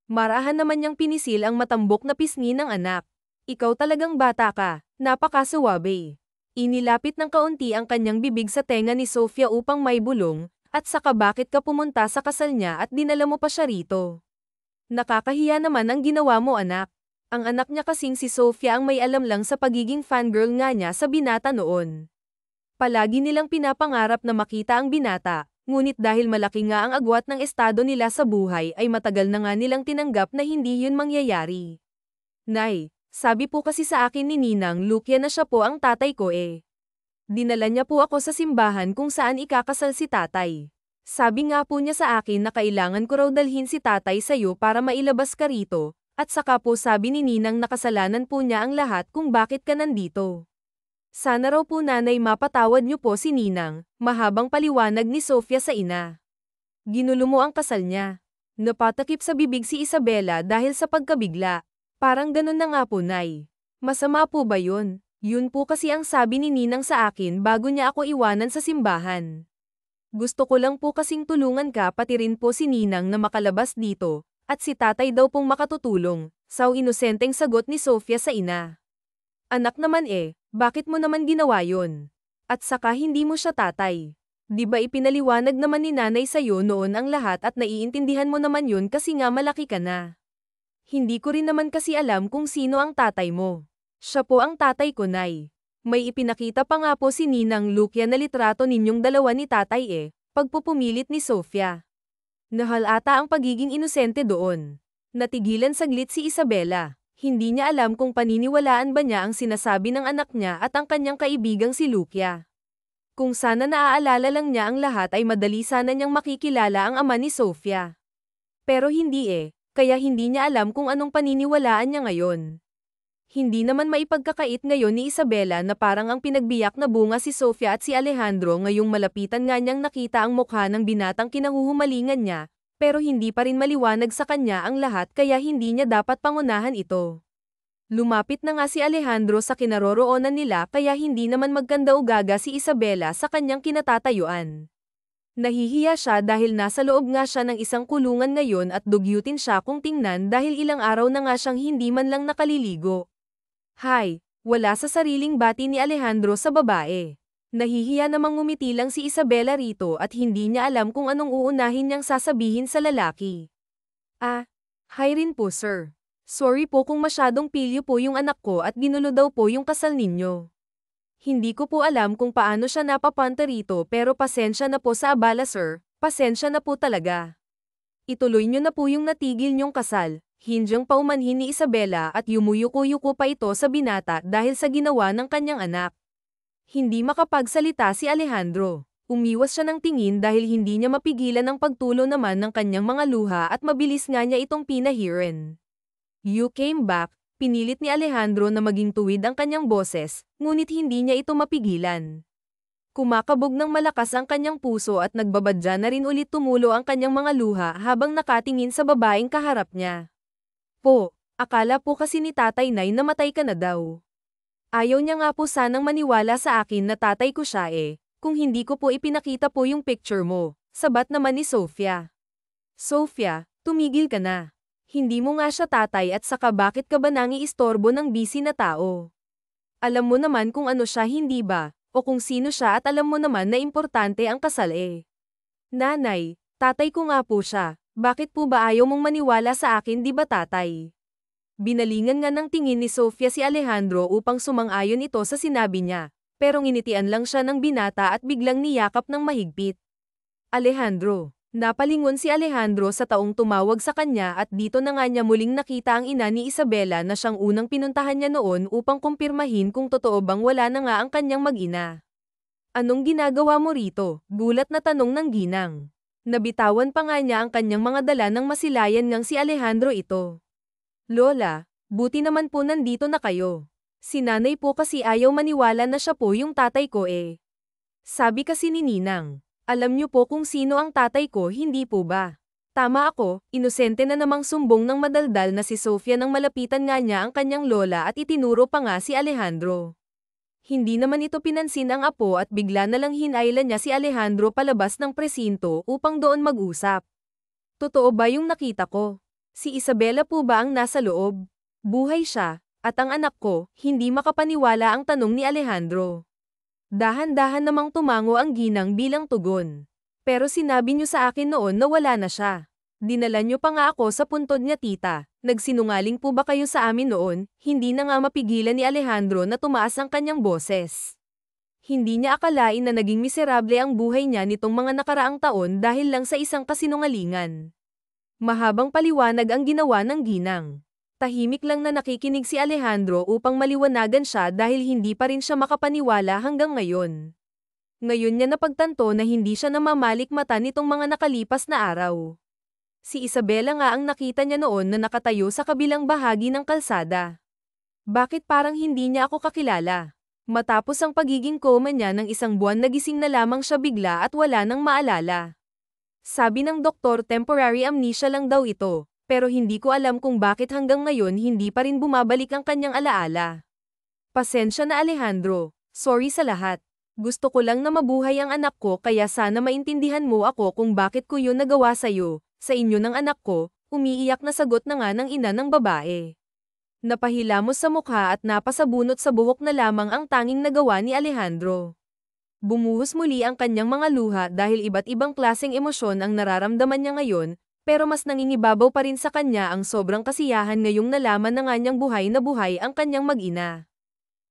S1: Marahan naman niyang pinisil ang matambok na pisngi ng anak. Ikaw talagang bata ka, napakasuwabe. Inilapit ng kaunti ang kanyang bibig sa tenga ni Sofia upang may bulong, at saka bakit ka pumunta sa kasal niya at dinala mo pa siya rito? Nakakahiya naman ang ginawa mo anak. Ang anak niya kasing si Sofia ang may alam lang sa pagiging fangirl nga niya sa binata noon. Palagi nilang pinapangarap na makita ang binata, ngunit dahil malaki nga ang agwat ng estado nila sa buhay ay matagal na nga nilang tinanggap na hindi yun mangyayari. Nay, sabi po kasi sa akin ni Ninang Lukia na siya po ang tatay ko eh. Dinala niya po ako sa simbahan kung saan ikakasal si tatay. Sabi nga po niya sa akin na kailangan ko raw dalhin si tatay sa'yo para mailabas ka rito, at saka po sabi ni Ninang na kasalanan po niya ang lahat kung bakit ka nandito. Sana raw po nanay mapatawad niyo po si Ninang, mahabang paliwanag ni Sofia sa ina. Ginulo mo ang kasal niya. Napatakip sa bibig si Isabela dahil sa pagkabigla. Parang ganun na nga po nay. Masama po ba yun? Yun po kasi ang sabi ni Ninang sa akin bago niya ako iwanan sa simbahan. Gusto ko lang po kasing tulungan ka pati rin po si Ninang na makalabas dito, at si tatay daw pong makatutulong, saw inosenteng sagot ni Sofia sa ina. Anak naman bakit mo naman ginawa yun? At saka hindi mo siya tatay. Di ba ipinaliwanag naman ni nanay sa'yo noon ang lahat at naiintindihan mo naman yun kasi nga malaki ka na. Hindi ko rin naman kasi alam kung sino ang tatay mo. Siya po ang tatay ko, Nay. May ipinakita pa nga po si Ninang Lucia na litrato ninyong dalawa ni tatay pagpupumilit ni Sofia. Nahal ata ang pagiging inosente doon. Natigilan saglit si Isabela. Hindi niya alam kung paniniwalaan ba niya ang sinasabi ng anak niya at ang kanyang kaibigang si Lucia. Kung sana naaalala lang niya ang lahat ay madali sana niyang makikilala ang ama ni Sofia. Pero hindi kaya hindi niya alam kung anong paniniwalaan niya ngayon. Hindi naman maipagkakait ngayon ni Isabela na parang ang pinagbiyak na bunga si Sofia at si Alejandro ngayong malapitan nga niyang nakita ang mukha ng binatang kinahuhumalingan niya, pero hindi pa rin maliwanag sa kanya ang lahat kaya hindi niya dapat pangunahan ito. Lumapit na nga si Alejandro sa kinaroroonan nila kaya hindi naman magkanda-ugaga si Isabela sa kanyang kinatatayuan. Nahihiya siya dahil nasa loob nga siya ng isang kulungan ngayon at dugyutin siya kung tingnan dahil ilang araw na nga siyang hindi man lang nakaliligo. Hay, wala sa sariling bati ni Alejandro sa babae. Nahihiya namang ngumiti lang si Isabela rito at hindi niya alam kung anong uunahin niyang sasabihin sa lalaki. Hi rin po sir. Sorry po kung masyadong pilyo po yung anak ko at ginulo daw po yung kasal ninyo. Hindi ko po alam kung paano siya napapunta rito pero pasensya na po sa abala sir, pasensya na po talaga. Ituloy niyo na po yung natigil niyong kasal. Hindyang paumanhin ni Isabela at yumuyuko-yuko pa ito sa binata dahil sa ginawa ng kanyang anak. Hindi makapagsalita si Alejandro. Umiwas siya ng tingin dahil hindi niya mapigilan ang pagtulo naman ng kanyang mga luha at mabilis nga niya itong pinahiran. You came back, pinilit ni Alejandro na maging tuwid ang kanyang boses, ngunit hindi niya ito mapigilan. Kumakabog ng malakas ang kanyang puso at nagbabadya na rin ulit tumulo ang kanyang mga luha habang nakatingin sa babaeng kaharap niya. Po, akala po kasi ni Tatay Nay na matay ka na daw. Ayaw niya nga po sanang maniwala sa akin na tatay ko siya kung hindi ko po ipinakita po yung picture mo, sabat naman ni Sofia. Sofia, tumigil ka na. Hindi mo nga siya tatay at saka bakit ka ba nangiistorbo ng busy na tao? Alam mo naman kung ano siya hindi ba, o kung sino siya at alam mo naman na importante ang kasal Nanay, tatay ko nga po siya. Bakit po ba ayaw mong maniwala sa akin di ba tatay? Binalingan nga ng tingin ni Sofia si Alejandro upang sumang-ayon ito sa sinabi niya, pero nginitian lang siya ng binata at biglang niyakap ng mahigpit. Alejandro. Napalingon si Alejandro sa taong tumawag sa kanya at dito na nga niya muling nakita ang ina ni Isabela na siyang unang pinuntahan niya noon upang kumpirmahin kung totoo bang wala na nga ang kanyang mag-ina. Anong ginagawa mo rito? Gulat na tanong ng ginang. Nabitawan pa nga niya ang kanyang mga dala nang masilayan ngang si Alejandro ito. Lola, buti naman po nandito na kayo. Si nanay po kasi ayaw maniwala na siya po yung tatay ko Sabi kasi ni Ninang, alam niyo po kung sino ang tatay ko hindi po ba? Tama ako, inosente na namang sumbong ng madaldal na si Sofia nang malapitan nga niya ang kanyang lola at itinuro pa nga si Alejandro. Hindi naman ito pinansin ang apo at bigla na lang hinailan niya si Alejandro palabas ng presinto upang doon mag-usap. Totoo ba yung nakita ko? Si Isabela po ba ang nasa loob? Buhay siya, at ang anak ko, hindi makapaniwala ang tanong ni Alejandro. Dahan-dahan namang tumango ang ginang bilang tugon. Pero sinabi niyo sa akin noon na wala na siya. Dinala niyo pa nga ako sa puntod niya tita. Nagsinungaling po ba kayo sa amin noon? Hindi na nga mapigilan ni Alejandro na tumaas ang kanyang boses. Hindi niya akalain na naging miserable ang buhay niya nitong mga nakaraang taon dahil lang sa isang kasinungalingan. Mahabang paliwanag ang ginawa ng ginang. Tahimik lang na nakikinig si Alejandro upang maliwanagan siya dahil hindi pa rin siya makapaniwala hanggang ngayon. Ngayon niya napagtanto na hindi siya namamalik mata nitong mga nakalipas na araw. Si Isabela nga ang nakita niya noon na nakatayo sa kabilang bahagi ng kalsada. Bakit parang hindi niya ako kakilala? Matapos ang pagiging coma niya ng isang buwan nagising na lamang siya bigla at wala nang maalala. Sabi ng doktor temporary amnesia lang daw ito, pero hindi ko alam kung bakit hanggang ngayon hindi pa rin bumabalik ang kanyang alaala. Pasensya na Alejandro. Sorry sa lahat. Gusto ko lang na mabuhay ang anak ko kaya sana maintindihan mo ako kung bakit ko yun nagawa sa'yo, sa inyo ng anak ko, umiiyak na sagot na nga ng ina ng babae. Napahilamos sa mukha at napasabunot sa buhok na lamang ang tanging nagawa ni Alejandro. Bumuhos muli ang kanyang mga luha dahil iba't ibang klaseng emosyon ang nararamdaman niya ngayon, pero mas nangingibabaw pa rin sa kanya ang sobrang kasiyahan ngayong nalaman na nga niyang buhay na buhay ang kanyang mag-ina.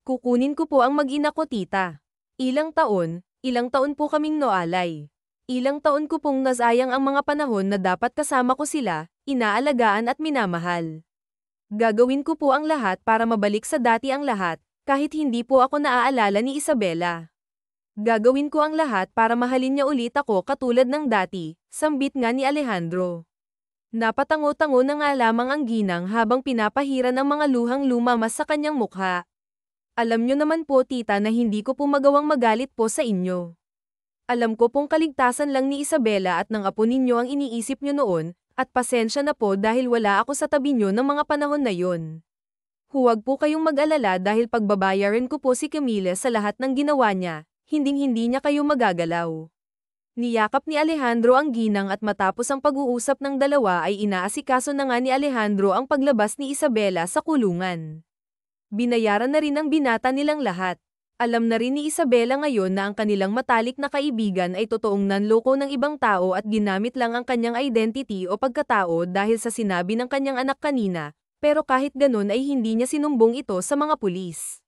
S1: Kukunin ko po ang mag-ina ko tita. Ilang taon po kaming noalay. Ilang taon ko pong nasayang ang mga panahon na dapat kasama ko sila, inaalagaan at minamahal. Gagawin ko po ang lahat para mabalik sa dati ang lahat, kahit hindi po ako naaalala ni Isabela. Gagawin ko ang lahat para mahalin niya ulit ako katulad ng dati, sambit nga ni Alejandro. Napatango-tango na nga lamang ang ginang habang pinapahiran ang mga luhang lumamas sa kanyang mukha. Alam niyo naman po tita na hindi ko po magawang magalit po sa inyo. Alam ko pong kaligtasan lang ni Isabela at ng apo ninyo ang iniisip niyo noon, at pasensya na po dahil wala ako sa tabi niyo ng mga panahon na yon. Huwag po kayong mag-alala dahil pagbabayaran ko po si Camille sa lahat ng ginawa niya, hinding-hindi niya kayo magagalaw. Niyakap ni Alejandro ang ginang at matapos ang pag-uusap ng dalawa ay inaasikaso na nga ni Alejandro ang paglabas ni Isabela sa kulungan. Binayaran na rin ang binata nilang lahat. Alam na rin ni Isabela ngayon na ang kanilang matalik na kaibigan ay totoong nanloko ng ibang tao at ginamit lang ang kanyang identity o pagkatao dahil sa sinabi ng kanyang anak kanina, pero kahit ganun ay hindi niya sinumbong ito sa mga pulis.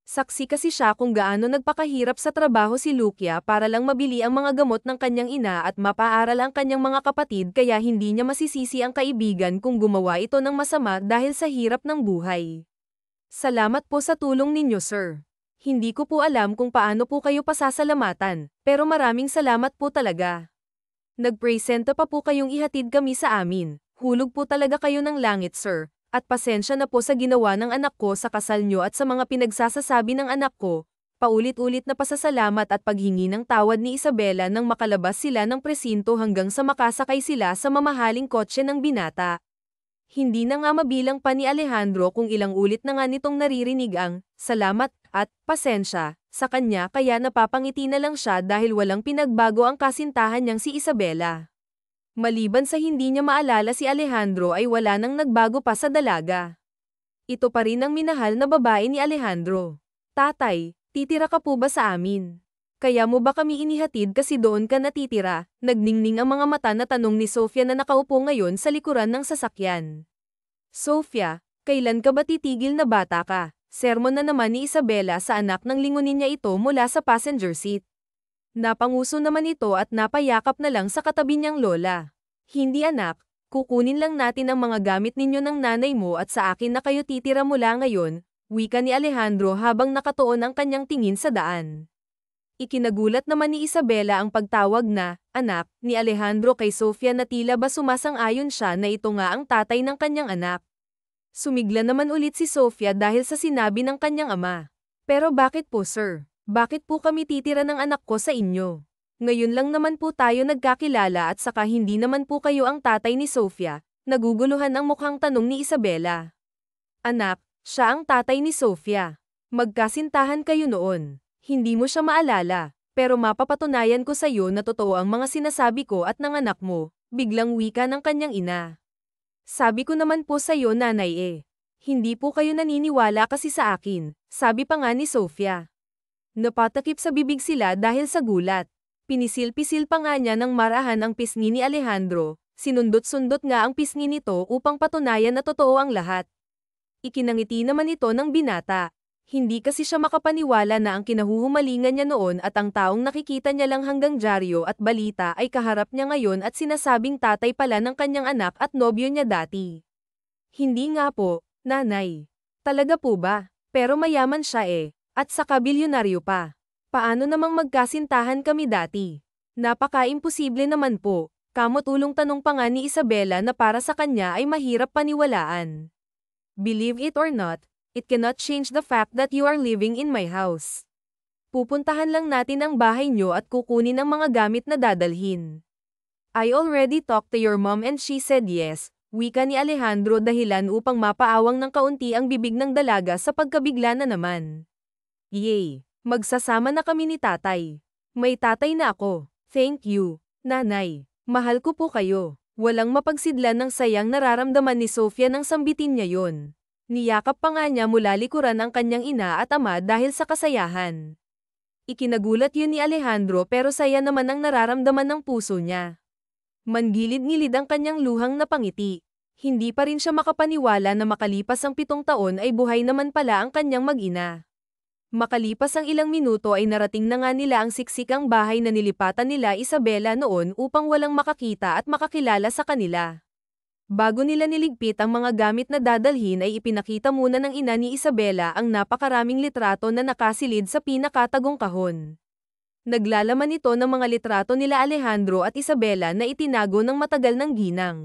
S1: Saksi kasi siya kung gaano nagpakahirap sa trabaho si Lucia para lang mabili ang mga gamot ng kanyang ina at mapaaral ang kanyang mga kapatid kaya hindi niya masisisi ang kaibigan kung gumawa ito ng masama dahil sa hirap ng buhay. Salamat po sa tulong ninyo sir. Hindi ko po alam kung paano po kayo pasasalamatan, pero maraming salamat po talaga. Nagpresenta pa po kayong ihatid kami sa amin. Hulog po talaga kayo ng langit sir. At pasensya na po sa ginawa ng anak ko sa kasal nyo at sa mga pinagsasasabi ng anak ko, paulit-ulit na pasasalamat at paghingi ng tawad ni Isabela nang makalabas sila ng presinto hanggang sa makasakay sila sa mamahaling kotse ng binata. Hindi na nga mabilang pa ni Alejandro kung ilang ulit na nga nitong naririnig ang salamat at pasensya sa kanya kaya napapangiti na lang siya dahil walang pinagbago ang kasintahan niyang si Isabela. Maliban sa hindi niya maalala si Alejandro ay wala nang nagbago pa sa dalaga. Ito pa rin ang minahal na babae ni Alejandro. Tatay, titira ka po ba sa amin? Kaya mo ba kami inihatid kasi doon ka natitira? Nagningning ang mga mata na tanong ni Sofia na nakaupo ngayon sa likuran ng sasakyan. Sofia, kailan ka ba titigil na bata ka? Sermon na naman ni Isabela sa anak nang lingunin niya ito mula sa passenger seat. Napanguso naman ito at napayakap na lang sa katabi niyang lola. Hindi anak, kukunin lang natin ang mga gamit ninyo ng nanay mo at sa akin na kayo titira mula ngayon, wika ni Alejandro habang nakatuon ang kanyang tingin sa daan. Ikinagulat naman ni Isabela ang pagtawag na, anak, ni Alejandro kay Sofia na tila ba sumasang-ayon siya na ito nga ang tatay ng kanyang anak. Sumigla naman ulit si Sofia dahil sa sinabi ng kanyang ama. Pero bakit po sir? Bakit po kami titira ng anak ko sa inyo? Ngayon lang naman po tayo nagkakilala at saka hindi naman po kayo ang tatay ni Sofia, naguguluhan ang mukhang tanong ni Isabela. Anak, siya ang tatay ni Sofia. Magkasintahan kayo noon. Hindi mo siya maalala, pero mapapatunayan ko sa iyo na totoo ang mga sinasabi ko at ng anak mo, biglang wika ng kanyang ina. Sabi ko naman po sa iyo nanay Hindi po kayo naniniwala kasi sa akin, sabi pa nga ni Sofia. Napatakip sa bibig sila dahil sa gulat. Pinisil-pisil pa nga niya ng marahan ang pisngi ni Alejandro, sinundot-sundot nga ang pisngi nito upang patunayan na totoo ang lahat. Ikinangiti naman ito ng binata. Hindi kasi siya makapaniwala na ang kinahuhumalingan niya noon at ang taong nakikita niya lang hanggang dyaryo at balita ay kaharap niya ngayon at sinasabing tatay pala ng kanyang anak at nobyo niya dati. Hindi nga po, nanay. Talaga po ba? Pero mayaman siya at saka bilyonaryo pa. Paano namang magkasintahan kami dati? Napaka-imposible naman po. Kamot-ulong tanong pa nga ni Isabela na para sa kanya ay mahirap paniwalaan. Believe it or not, it cannot change the fact that you are living in my house. Pupuntahan lang natin ang bahay niyo at kukunin ang mga gamit na dadalhin. I already talked to your mom and she said yes, Wika ni Alejandro dahilan upang mapaawang ng kaunti ang bibig ng dalaga sa pagkabigla na naman. Yay! Magsasama na kami ni tatay. May tatay na ako. Thank you, nanay. Mahal ko po kayo. Walang mapagsidlan ng sayang nararamdaman ni Sofia nang sambitin niya yon. Niyakap pa nga niya mula likuran ang kanyang ina at ama dahil sa kasayahan. Ikinagulat yun ni Alejandro pero saya naman ang nararamdaman ng puso niya. Mangilid-ngilid ang kanyang luhang napangiti. Hindi pa rin siya makapaniwala na makalipas ang 7 taon ay buhay naman pala ang kanyang mag-ina. Makalipas ang ilang minuto ay narating na nga nila ang siksikang bahay na nilipatan nila Isabela noon upang walang makakita at makakilala sa kanila. Bago nila niligpit ang mga gamit na dadalhin ay ipinakita muna ng ina ni Isabela ang napakaraming litrato na nakasilid sa pinakatagong kahon. Naglalaman ito ng mga litrato nila Alejandro at Isabela na itinago ng matagal ng ginang.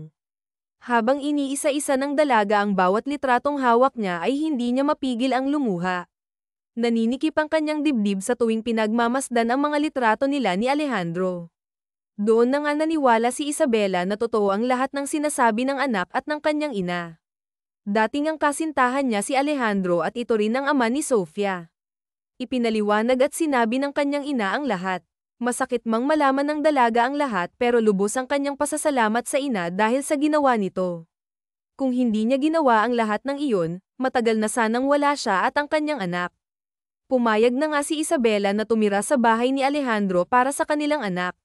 S1: Habang iniisa-isa ng dalaga ang bawat litratong hawak niya ay hindi niya mapigil ang lumuha. Naninikip ang kanyang dibdib sa tuwing pinagmamasdan ang mga litrato nila ni Alejandro. Doon na nga naniwala si Isabela na totoo ang lahat ng sinasabi ng anak at ng kanyang ina. Dating ang kasintahan niya si Alejandro at ito rin ang ama ni Sofia. Ipinaliwanag at sinabi ng kanyang ina ang lahat. Masakit mang malaman ng dalaga ang lahat pero lubos ang kanyang pasasalamat sa ina dahil sa ginawa nito. Kung hindi niya ginawa ang lahat ng iyon, matagal na sanang wala siya at ang kanyang anak. Pumayag na nga si Isabela na tumira sa bahay ni Alejandro para sa kanilang anak.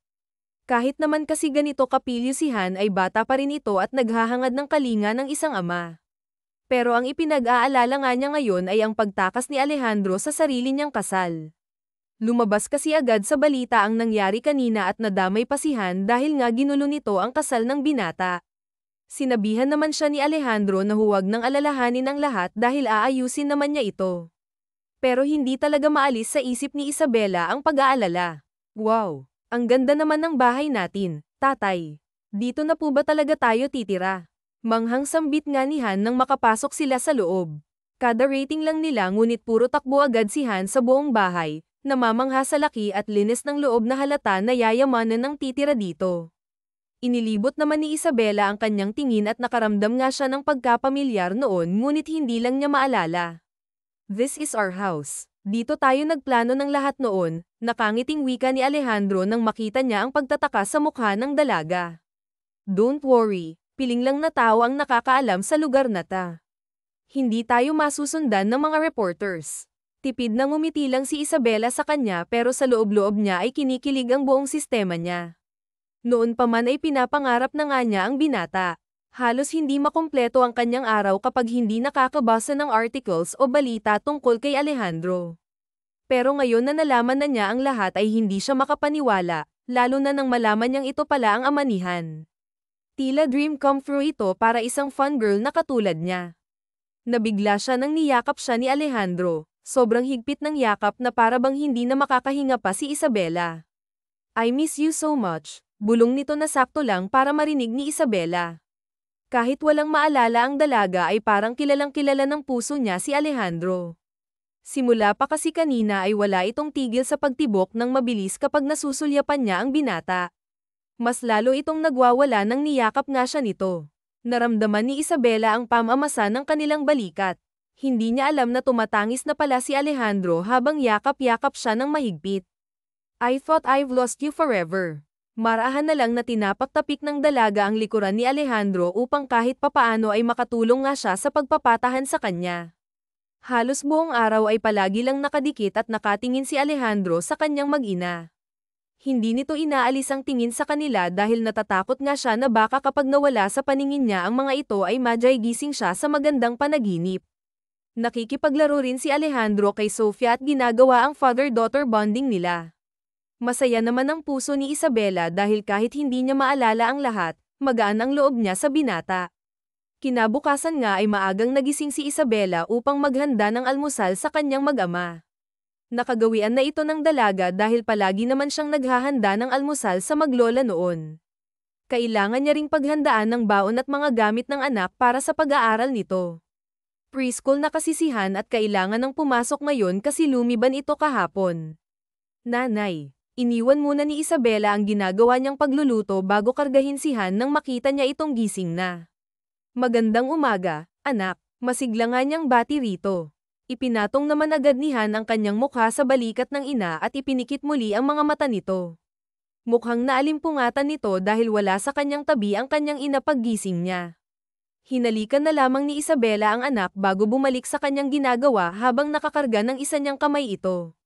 S1: Kahit naman kasi ganito kapilyo si Han ay bata pa rin ito at naghahangad ng kalinga ng isang ama. Pero ang ipinag-aalala nga niya ngayon ay ang pagtakas ni Alejandro sa sarili niyang kasal. Lumabas kasi agad sa balita ang nangyari kanina at nadamay pa si Han dahil nga ginulo nito ang kasal ng binata. Sinabihan naman siya ni Alejandro na huwag nang alalahanin ang lahat dahil aayusin naman niya ito. Pero hindi talaga maalis sa isip ni Isabela ang pag-aalala. Wow! Ang ganda naman ng bahay natin, tatay. Dito na po ba talaga tayo titira? Manghang sambit nga ni Han nang makapasok sila sa loob. Kada rating lang nila ngunit puro takbo agad si Han sa buong bahay, namamangha sa laki at linis ng loob na halata na yayamanan ng titira dito. Inilibot naman ni Isabela ang kanyang tingin at nakaramdam nga siya ng pagkapamilyar noon ngunit hindi lang niya maalala. This is our house. Dito tayo nagplano ng lahat noon, nakangiting wika ni Alejandro nang makita niya ang pagtataka sa mukha ng dalaga. Don't worry. Piling lang na tao ang nakakaalam sa lugar na ta. Hindi tayo masusundan ng mga reporters. Tipid na ngumiti lang si Isabela sa kanya pero sa loob-loob niya ay kinikilig ang buong sistema niya. Noon pa man ay pinapangarap na nga niya ang binata. Halos hindi makumpleto ang kanyang araw kapag hindi nakakabasa ng articles o balita tungkol kay Alejandro. Pero ngayon na nalaman na niya ang lahat ay hindi siya makapaniwala, lalo na nang malaman niyang ito pala ang amanihan. Tila dream come true ito para isang fun girl na katulad niya. Nabigla siya nang niyakap siya ni Alejandro, sobrang higpit ng yakap na para bang hindi na makakahinga pa si Isabela. I miss you so much, bulong nito na sakto lang para marinig ni Isabela. Kahit walang maalala ang dalaga ay parang kilalang-kilala ng puso niya si Alejandro. Simula pa kasi kanina ay wala itong tigil sa pagtibok ng mabilis kapag nasusulyapan niya ang binata. Mas lalo itong nagwawala nang niyakap nga siya nito. Naramdaman ni Isabela ang pamamasa ng kanilang balikat. Hindi niya alam na tumatangis na pala si Alejandro habang yakap-yakap siya ng mahigpit. I thought I've lost you forever. Marahan na lang na tinapak-tapik ng dalaga ang likuran ni Alejandro upang kahit papaano ay makatulong nga siya sa pagpapatahan sa kanya. Halos buong araw ay palagi lang nakadikit at nakatingin si Alejandro sa kanyang mag-ina. Hindi nito inaalis ang tingin sa kanila dahil natatakot nga siya na baka kapag nawala sa paningin niya ang mga ito ay madyay gising siya sa magandang panaginip. Nakikipaglaro rin si Alejandro kay Sofia at ginagawa ang father-daughter bonding nila. Masaya naman ang puso ni Isabela dahil kahit hindi niya maalala ang lahat, magaan ang loob niya sa binata. Kinabukasan nga ay maagang nagising si Isabela upang maghanda ng almusal sa kanyang mag-ama. Nakagawian na ito ng dalaga dahil palagi naman siyang naghahanda ng almusal sa maglola noon. Kailangan niya ring paghandaan ng baon at mga gamit ng anak para sa pag-aaral nito. Preschool na kasi si Han at kailangan ng pumasok ngayon kasi lumiban ito kahapon. Nanay, iniwan muna ni Isabela ang ginagawa niyang pagluluto bago kargahin si Han nang makita niya itong gising na. Magandang umaga, anak. Masigla nga niyang bati rito. Ipinatong naman agad ni Han ang kanyang mukha sa balikat ng ina at ipinikit muli ang mga mata nito. Mukhang naalimpungatan nito dahil wala sa kanyang tabi ang kanyang ina paggising niya. Hinalikan na lamang ni Isabela ang anak bago bumalik sa kanyang ginagawa habang nakakarga ng isa niyang kamay ito.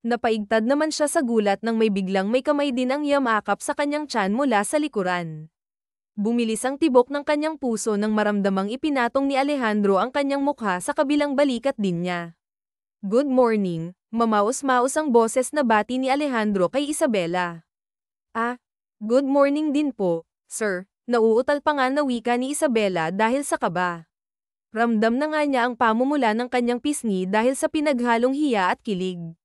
S1: Napaigtad naman siya sa gulat nang may biglang may kamay din ang yamakap sa kanyang tiyan mula sa likuran. Bumilis ang tibok ng kanyang puso nang maramdamang ipinatong ni Alejandro ang kanyang mukha sa kabilang balikat din niya. Good morning, mamaos-maos ang boses na bati ni Alejandro kay Isabela. Ah, good morning din po, sir. Nauutal pa nga na wika ni Isabela dahil sa kaba. Ramdam na nga niya ang pamumula ng kanyang pisngi dahil sa pinaghalong hiya at kilig.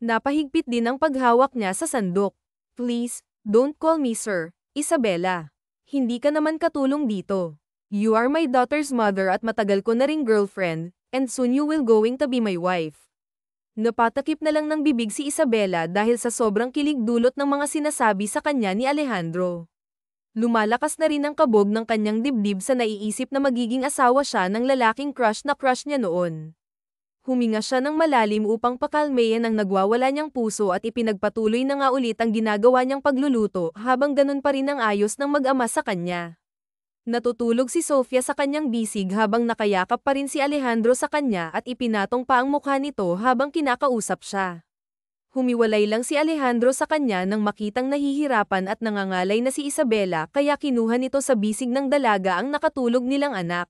S1: Napahigpit din ang paghawak niya sa sandok. Please, don't call me sir, Isabela. Hindi ka naman katulong dito. You are my daughter's mother at matagal ko na ring girlfriend, and soon you will going to be my wife. Napatakip na lang ng bibig si Isabela dahil sa sobrang kilig dulot ng mga sinasabi sa kanya ni Alejandro. Lumalakas na rin ang kabog ng kanyang dibdib sa naiisip na magiging asawa siya ng lalaking crush niya noon. Huminga siya ng malalim upang pakalmayan ang nagwawala niyang puso at ipinagpatuloy na nga ulit ang ginagawa niyang pagluluto habang ganun pa rin ang ayos ng mag-ama sa kanya. Natutulog si Sofia sa kanyang bisig habang nakayakap pa rin si Alejandro sa kanya at ipinatong pa ang mukha nito habang kinakausap siya. Humiwalay lang si Alejandro sa kanya nang makitang nahihirapan at nangangalay na si Isabela kaya kinuha nito sa bisig ng dalaga ang nakatulog nilang anak.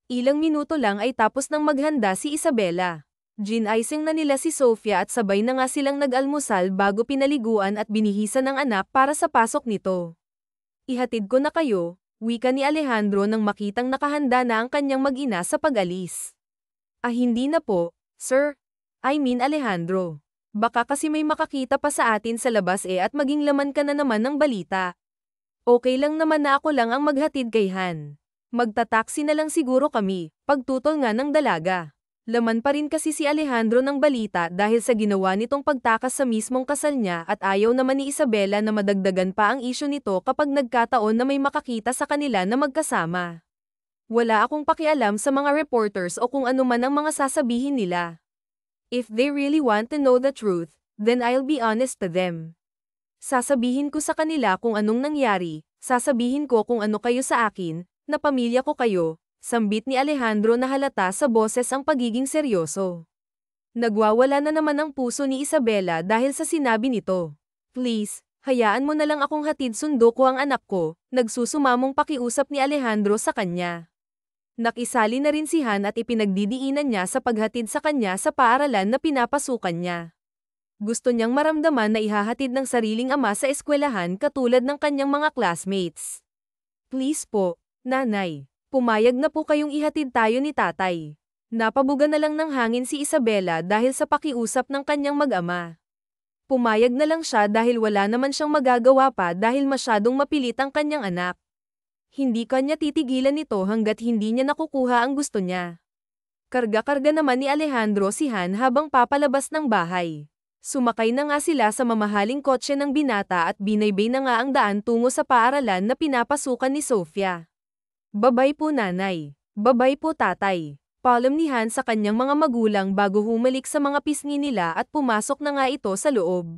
S1: Ilang minuto lang ay tapos nang maghanda si Isabela. Gin-icing na nila si Sofia at sabay na nga silang nag-almusal bago pinaliguan at binihisan ng anak para sa pasok nito. Ihatid ko na kayo, wika ni Alejandro nang makitang nakahanda na ang kanyang mag-ina sa pag-alis. Ah, hindi na po, sir. I mean Alejandro. Baka kasi may makakita pa sa atin sa labas at maging laman ka na naman ng balita. Okay lang naman na ako lang ang maghatid kay Han. Magtataksi na lang siguro kami, pagtutol nga ng dalaga. Laman pa rin kasi si Alejandro ng balita dahil sa ginawa nitong pagtakas sa mismong kasal niya at ayaw naman ni Isabela na madagdagan pa ang isyu nito kapag nagkataon na may makakita sa kanila na magkasama. Wala akong pakialam sa mga reporters o kung ano man ang mga sasabihin nila. If they really want to know the truth, then I'll be honest to them. Sasabihin ko sa kanila kung anong nangyari, sasabihin ko kung ano kayo sa akin, na pamilya ko kayo, sambit ni Alejandro na halata sa boses ang pagiging seryoso. Nagwawala na naman ang puso ni Isabela dahil sa sinabi nito. Please, hayaan mo na lang akong hatid sundo ko ang anak ko, nagsusumamong pakiusap ni Alejandro sa kanya. Nakisali na rin si Han at ipinagdidiinan niya sa paghatid sa kanya sa paaralan na pinapasukan niya. Gusto niyang maramdaman na ihahatid ng sariling ama sa eskwelahan katulad ng kanyang mga classmates. Please po, nanay, pumayag na po kayong ihatid tayo ni tatay. Napabuga na lang ng hangin si Isabela dahil sa pakiusap ng kanyang mag-ama. Pumayag na lang siya dahil wala naman siyang magagawa pa dahil masyadong mapilit ang kanyang anak. Hindi kanya titigilan nito hanggat hindi niya nakukuha ang gusto niya. Karga-karga naman ni Alejandro si Han habang papalabas ng bahay. Sumakay na nga sila sa mamahaling kotse ng binata at binaybay na nga ang daan tungo sa paaralan na pinapasukan ni Sofia. Babay po nanay. Babay po tatay. Paalam ni Han sa kanyang mga magulang bago humalik sa mga pisngi nila at pumasok na nga ito sa loob.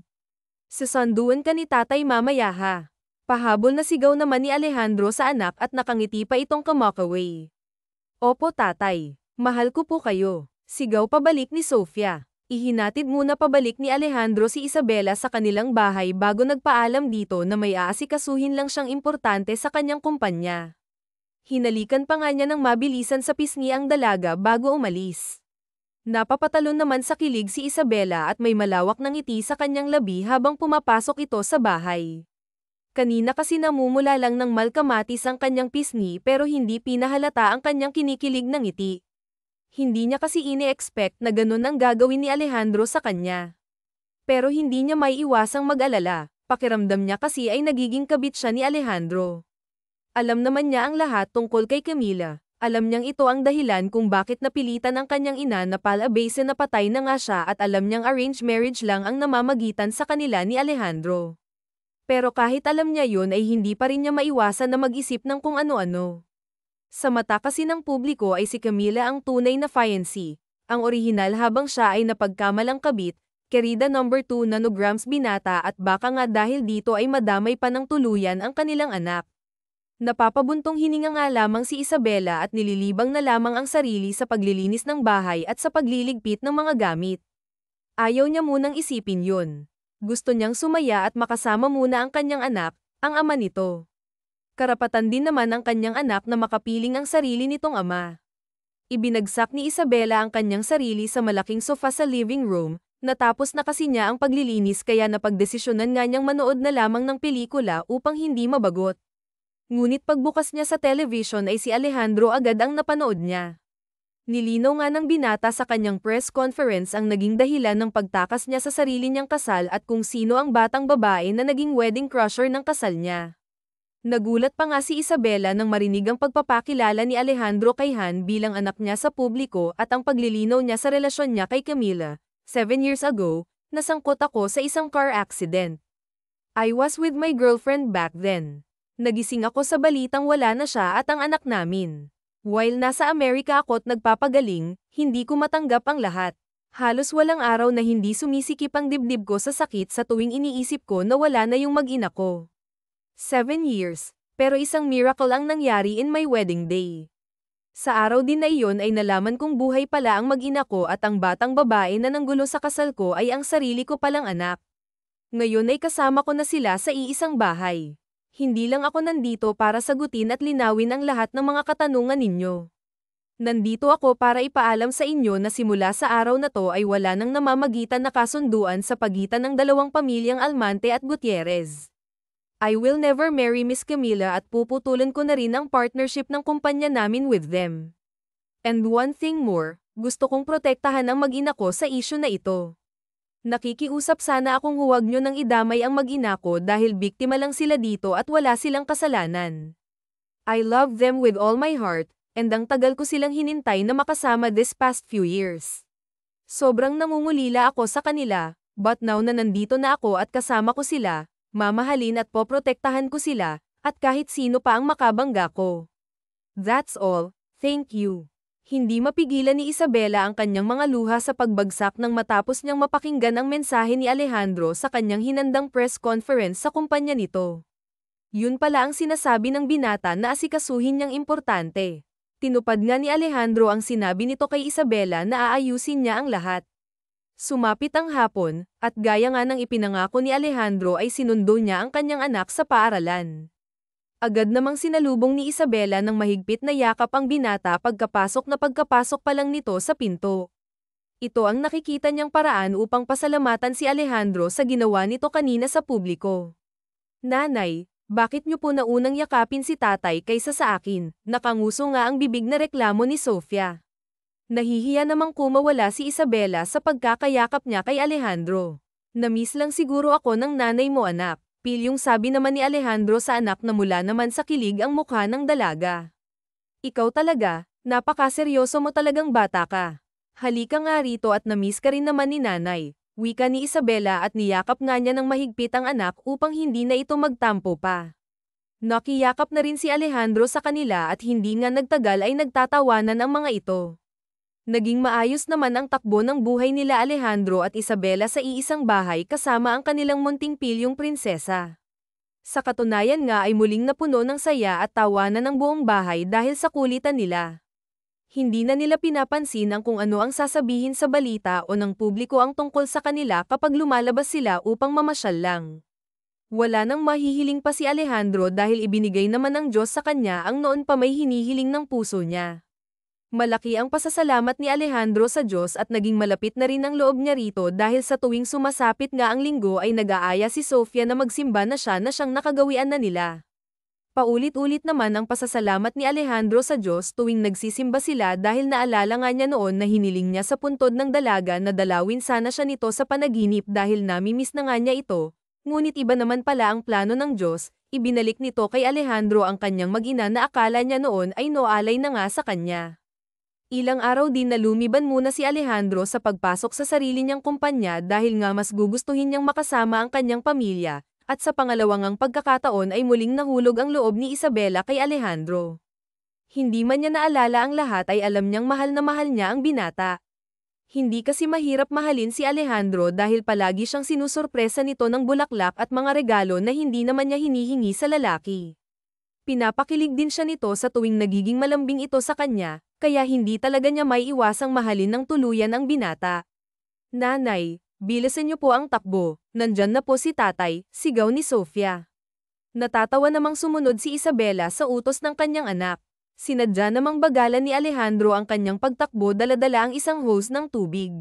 S1: Sasanduan ka ni tatay mamaya ha. Pahabol na sigaw naman ni Alejandro sa anak at nakangiti pa itong kamakaway. Opo tatay, mahal ko po kayo. Sigaw pabalik ni Sofia. Ihinatid muna pabalik ni Alejandro si Isabela sa kanilang bahay bago nagpaalam dito na may aasikasuhin lang siyang importante sa kanyang kumpanya. Hinalikan pa nga niya ng mabilisan sa pisngi ang dalaga bago umalis. Napapatalon naman sa kilig si Isabela at may malawak na ngiti sa kanyang labi habang pumapasok ito sa bahay. Kanina kasi namumula lang ng malkamatis ang kanyang pisngi pero hindi pinahalata ang kanyang kinikilig na ngiti. Hindi niya kasi ini-expect na ganun ang gagawin ni Alejandro sa kanya. Pero hindi niya may iwasang mag-alala, pakiramdam niya kasi ay nagiging kabit siya ni Alejandro. Alam naman niya ang lahat tungkol kay Camila, alam niyang ito ang dahilan kung bakit napilitan ang kanyang ina na palabase na patay na nga siya at alam niyang arranged marriage lang ang namamagitan sa kanila ni Alejandro. Pero kahit alam niya yun ay hindi pa rin niya maiwasan na mag-isip ng kung ano-ano. Sa mata kasi ng publiko ay si Camila ang tunay na fiancé, ang orihinal habang siya ay napagkamalang kabit, querida number 2 nanograms binata at baka nga dahil dito ay madamay pa ng tuluyan ang kanilang anak. Napapabuntong hininga nga lamang si Isabela at nililibang na lamang ang sarili sa paglilinis ng bahay at sa pagliligpit ng mga gamit. Ayaw niya munang isipin yun. Gusto niyang sumaya at makasama muna ang kanyang anak, ang ama nito. Karapatan din naman ng kanyang anak na makapiling ang sarili nitong ama. Ibinagsak ni Isabela ang kanyang sarili sa malaking sofa sa living room, natapos na kasi niya ang paglilinis kaya napagdesisyonan nga niyang manood na lamang ng pelikula upang hindi mabagot. Ngunit pagbukas niya sa television ay si Alejandro agad ang napanood niya. Nilinaw nga ng binata sa kanyang press conference ang naging dahilan ng pagtakas niya sa sarili niyang kasal at kung sino ang batang babae na naging wedding crusher ng kasal niya. Nagulat pa nga si Isabela nang marinig ang pagpapakilala ni Alejandro kay Han bilang anak niya sa publiko at ang paglilinaw niya sa relasyon niya kay Camila. 7 years ago, nasangkot ako sa isang car accident. I was with my girlfriend back then. Nagising ako sa balitang wala na siya at ang anak namin. While nasa Amerika ako't nagpapagaling, hindi ko matanggap ang lahat. Halos walang araw na hindi sumisikip ang dibdib ko sa sakit sa tuwing iniisip ko na wala na yung mag-ina ko. 7 years, pero isang miracle ang nangyari in my wedding day. Sa araw din na iyon ay nalaman kong buhay pala ang mag-ina ko at ang batang babae na nanggulo sa kasal ko ay ang sarili ko palang anak. Ngayon ay kasama ko na sila sa iisang bahay. Hindi lang ako nandito para sagutin at linawin ang lahat ng mga katanungan ninyo. Nandito ako para ipaalam sa inyo na simula sa araw na to ay wala nang namamagitan na kasunduan sa pagitan ng dalawang pamilyang Almante at Gutierrez. I will never marry Miss Camila at puputulan ko na rin ang partnership ng kumpanya namin with them. And one thing more, gusto kong protektahan ang mag-ina ko sa issue na ito. Nakikiusap sana akong huwag nyo nang idamay ang mag-ina ko dahil biktima lang sila dito at wala silang kasalanan. I love them with all my heart, and ang tagal ko silang hinintay na makasama this past few years. Sobrang nangungulila ako sa kanila, but now na nandito na ako at kasama ko sila, mamahalin at poprotektahan ko sila, at kahit sino pa ang makabangga ko. That's all, thank you. Hindi mapigilan ni Isabela ang kanyang mga luha sa pagbagsak nang matapos niyang mapakinggan ang mensahe ni Alejandro sa kanyang hinandang press conference sa kumpanya nito. Yun pala ang sinasabi ng binata na asikasuhin niyang importante. Tinupad nga ni Alejandro ang sinabi nito kay Isabela na aayusin niya ang lahat. Sumapit ang hapon, at gaya nga ng ipinangako ni Alejandro ay sinundo niya ang kanyang anak sa paaralan. Agad namang sinalubong ni Isabela ng mahigpit na yakap ang binata pagkapasok pa lang nito sa pinto. Ito ang nakikita niyang paraan upang pasalamatan si Alejandro sa ginawa nito kanina sa publiko. Nanay, bakit niyo po naunang yakapin si tatay kaysa sa akin? Nakanguso nga ang bibig na reklamo ni Sofia. Nahihiya namang kumawala si Isabela sa pagkakayakap niya kay Alejandro. Namiss lang siguro ako ng nanay mo anak. Pilyong sabi naman ni Alejandro sa anak na mula naman sa kilig ang mukha ng dalaga. Ikaw talaga, napakaseryoso mo talagang bata ka. Halika nga rito at namiss ka rin naman ni nanay, wika ni Isabela at niyakap nga niya ng mahigpit ang anak upang hindi na ito magtampo pa. Nakiyakap na rin si Alejandro sa kanila at hindi nga nagtagal ay nagtatawanan ang mga ito. Naging maayos naman ang takbo ng buhay nila Alejandro at Isabela sa iisang bahay kasama ang kanilang munting pilyong prinsesa. Sa katunayan nga ay muling napuno ng saya at tawanan ng buong bahay dahil sa kulitan nila. Hindi na nila pinapansin ang kung ano ang sasabihin sa balita o ng publiko ang tungkol sa kanila kapag lumalabas sila upang mamasyal lang. Wala nang mahihiling pa si Alejandro dahil ibinigay naman ng Diyos sa kanya ang noon pa may hinihiling ng puso niya. Malaki ang pasasalamat ni Alejandro sa Diyos at naging malapit na rin ang loob niya rito dahil sa tuwing sumasapit nga ang linggo ay nag-aaya si Sofia na magsimba na siyang nakagawian na nila. Paulit-ulit naman ang pasasalamat ni Alejandro sa Diyos tuwing nagsisimba sila dahil naalala nga niya noon na hiniling niya sa puntod ng dalaga na dalawin sana siya nito sa panaginip dahil namimiss na nga niya ito, ngunit iba naman pala ang plano ng Diyos, ibinalik nito kay Alejandro ang kanyang mag-ina na akala niya noon ay noalay na nga sa kanya. Ilang araw din na lumiban muna si Alejandro sa pagpasok sa sarili niyang kumpanya dahil nga mas gugustuhin niyang makasama ang kanyang pamilya, at sa pangalawang pagkakataon ay muling nahulog ang loob ni Isabela kay Alejandro. Hindi man niya naalala ang lahat ay alam niyang mahal na mahal niya ang binata. Hindi kasi mahirap mahalin si Alejandro dahil palagi siyang sinusurpresa nito ng bulaklak at mga regalo na hindi naman niya hinihingi sa lalaki. Pinapakilig din siya nito sa tuwing nagiging malambing ito sa kanya, kaya hindi talaga niya maiiwasang mahalin ng tuluyan ang binata. Nanay, bilisan niyo po ang takbo, nandyan na po si tatay, sigaw ni Sofia. Natatawa namang sumunod si Isabela sa utos ng kanyang anak. Sinadya namang bagalan ni Alejandro ang kanyang pagtakbo dala-dala ang isang hose ng tubig.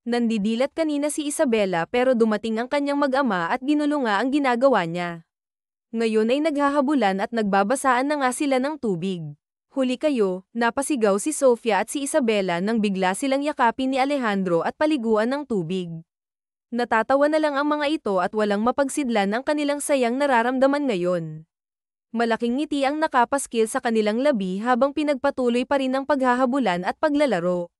S1: Nandidilat kanina si Isabela pero dumating ang kanyang mag-ama at ginulo nga ang ginagawa niya. Ngayon ay naghahabulan at nagbabasaan na nga sila ng tubig. Huli kayo, napasigaw si Sofia at si Isabela nang bigla silang yakapin ni Alejandro at paliguan ng tubig. Natatawa na lang ang mga ito at walang mapagsidlan ang kanilang sayang nararamdaman ngayon. Malaking ngiti ang nakapaskil sa kanilang labi habang pinagpatuloy pa rin ang paghahabulan at paglalaro.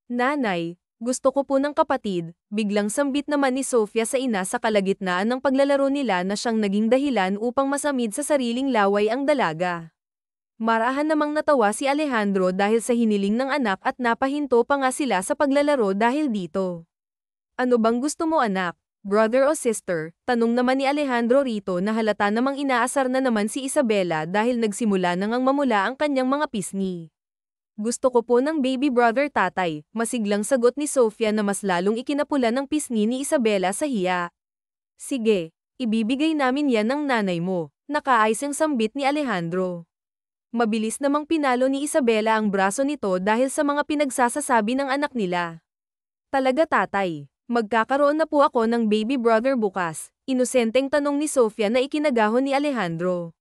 S1: Nanay, gusto ko po ng kapatid, biglang sambit naman ni Sofia sa ina sa kalagitnaan ng paglalaro nila na siyang naging dahilan upang masamid sa sariling laway ang dalaga. Marahan namang natawa si Alejandro dahil sa hiniling ng anak at napahinto pa nga sila sa paglalaro dahil dito. Ano bang gusto mo anak? Brother o sister, tanong naman ni Alejandro rito na halata namang inaasar na naman si Isabela dahil nagsimula na ngang mamula ang kanyang mga pisngi. Gusto ko po ng baby brother tatay, masiglang sagot ni Sofia na mas lalong ikinapula ng pisngi ni Isabela sa hiya. Sige, ibibigay namin yan ng nanay mo, nakaayos ang sambit ni Alejandro. Mabilis namang pinalo ni Isabela ang braso nito dahil sa mga pinagsasasabi ng anak nila. Talaga tatay. Magkakaroon na po ako ng baby brother bukas, inosenteng tanong ni Sofia na ikinagahon ni Alejandro.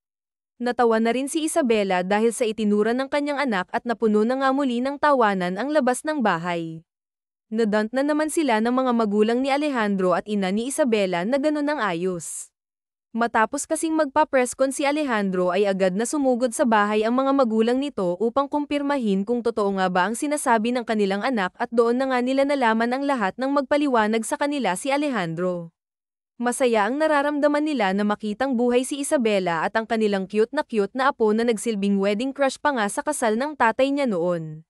S1: Natawa na rin si Isabela dahil sa itinura ng kanyang anak at napuno na nga muli ng tawanan ang labas ng bahay. Nadant na naman sila ng mga magulang ni Alejandro at ina ni Isabela na ganun ang ayos. Matapos kasing magpa-presscon si Alejandro ay agad na sumugod sa bahay ang mga magulang nito upang kumpirmahin kung totoo nga ba ang sinasabi ng kanilang anak at doon na nga nila nalaman ang lahat ng magpaliwanag sa kanila si Alejandro. Masaya ang nararamdaman nila na makitang buhay si Isabela at ang kanilang cute na apo na nagsilbing wedding crush pa nga sa kasal ng tatay niya noon.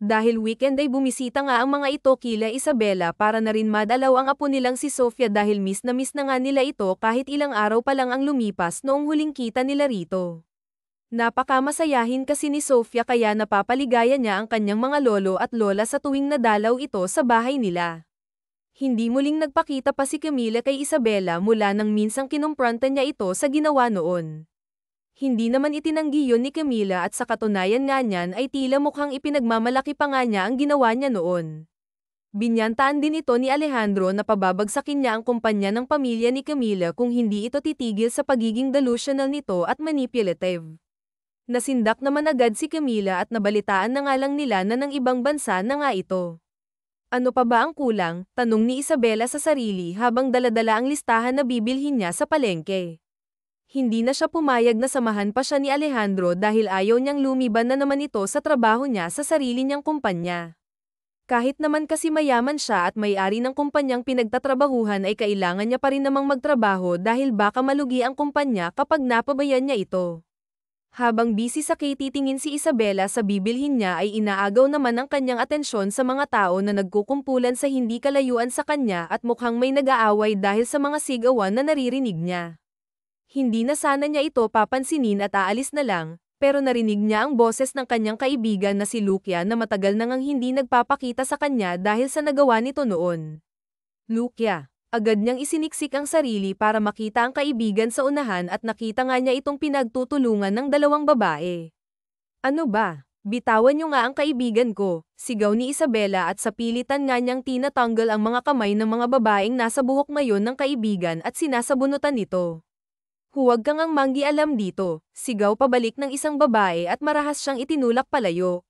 S1: Dahil weekend ay bumisita nga ang mga ito kila Isabela para na rin madalaw ang apo nilang si Sofia dahil miss na nga nila ito kahit ilang araw pa lang ang lumipas noong huling kita nila rito. Napakamasayahin kasi ni Sofia kaya napapaligaya niya ang kanyang mga lolo at lola sa tuwing nadalaw ito sa bahay nila. Hindi muling nagpakita pa si Camila kay Isabela mula nang minsang kinumpronta niya ito sa ginawa noon. Hindi naman itinanggi yun ni Camila at sa katunayan nga niyan ay tila mukhang ipinagmamalaki pa nga niya ang ginawa niya noon. Binyantaan din ito ni Alejandro na pababagsakin niya ang kumpanya ng pamilya ni Camila kung hindi ito titigil sa pagiging delusional nito at manipulative. Nasindak naman agad si Camila at nabalitaan na nga lang nila na ng ibang bansa na nga ito. Ano pa ba ang kulang? Tanong ni Isabela sa sarili habang daladala ang listahan na bibilhin niya sa palengke. Hindi na siya pumayag na samahan pa siya ni Alejandro dahil ayaw niyang lumiban na naman ito sa trabaho niya sa sarili niyang kumpanya. Kahit naman kasi mayaman siya at may-ari ng kumpanyang pinagtatrabahuhan ay kailangan niya pa rin namang magtrabaho dahil baka malugi ang kumpanya kapag napabayan niya ito. Habang busy sa titingin si Isabela sa bibilhin niya ay inaagaw naman ang kanyang atensyon sa mga tao na nagkukumpulan sa hindi kalayuan sa kanya at mukhang may nag-aaway dahil sa mga sigawan na naririnig niya. Hindi na sana niya ito papansinin at aalis na lang, pero narinig niya ang boses ng kanyang kaibigan na si Lucia na matagal na ngang hindi nagpapakita sa kanya dahil sa nagawa nito noon. Lucia, agad niyang isiniksik ang sarili para makita ang kaibigan sa unahan at nakita nga niya itong pinagtutulungan ng dalawang babae. Ano ba? Bitawan niyo nga ang kaibigan ko, sigaw ni Isabela at sa pilitan nga niyang tinatanggal ang mga kamay ng mga babaeng nasa buhok ngayon ng kaibigan at sinasabunutan nito. Huwag kang ang manggialam dito, sigaw pabalik ng isang babae at marahas siyang itinulak palayo.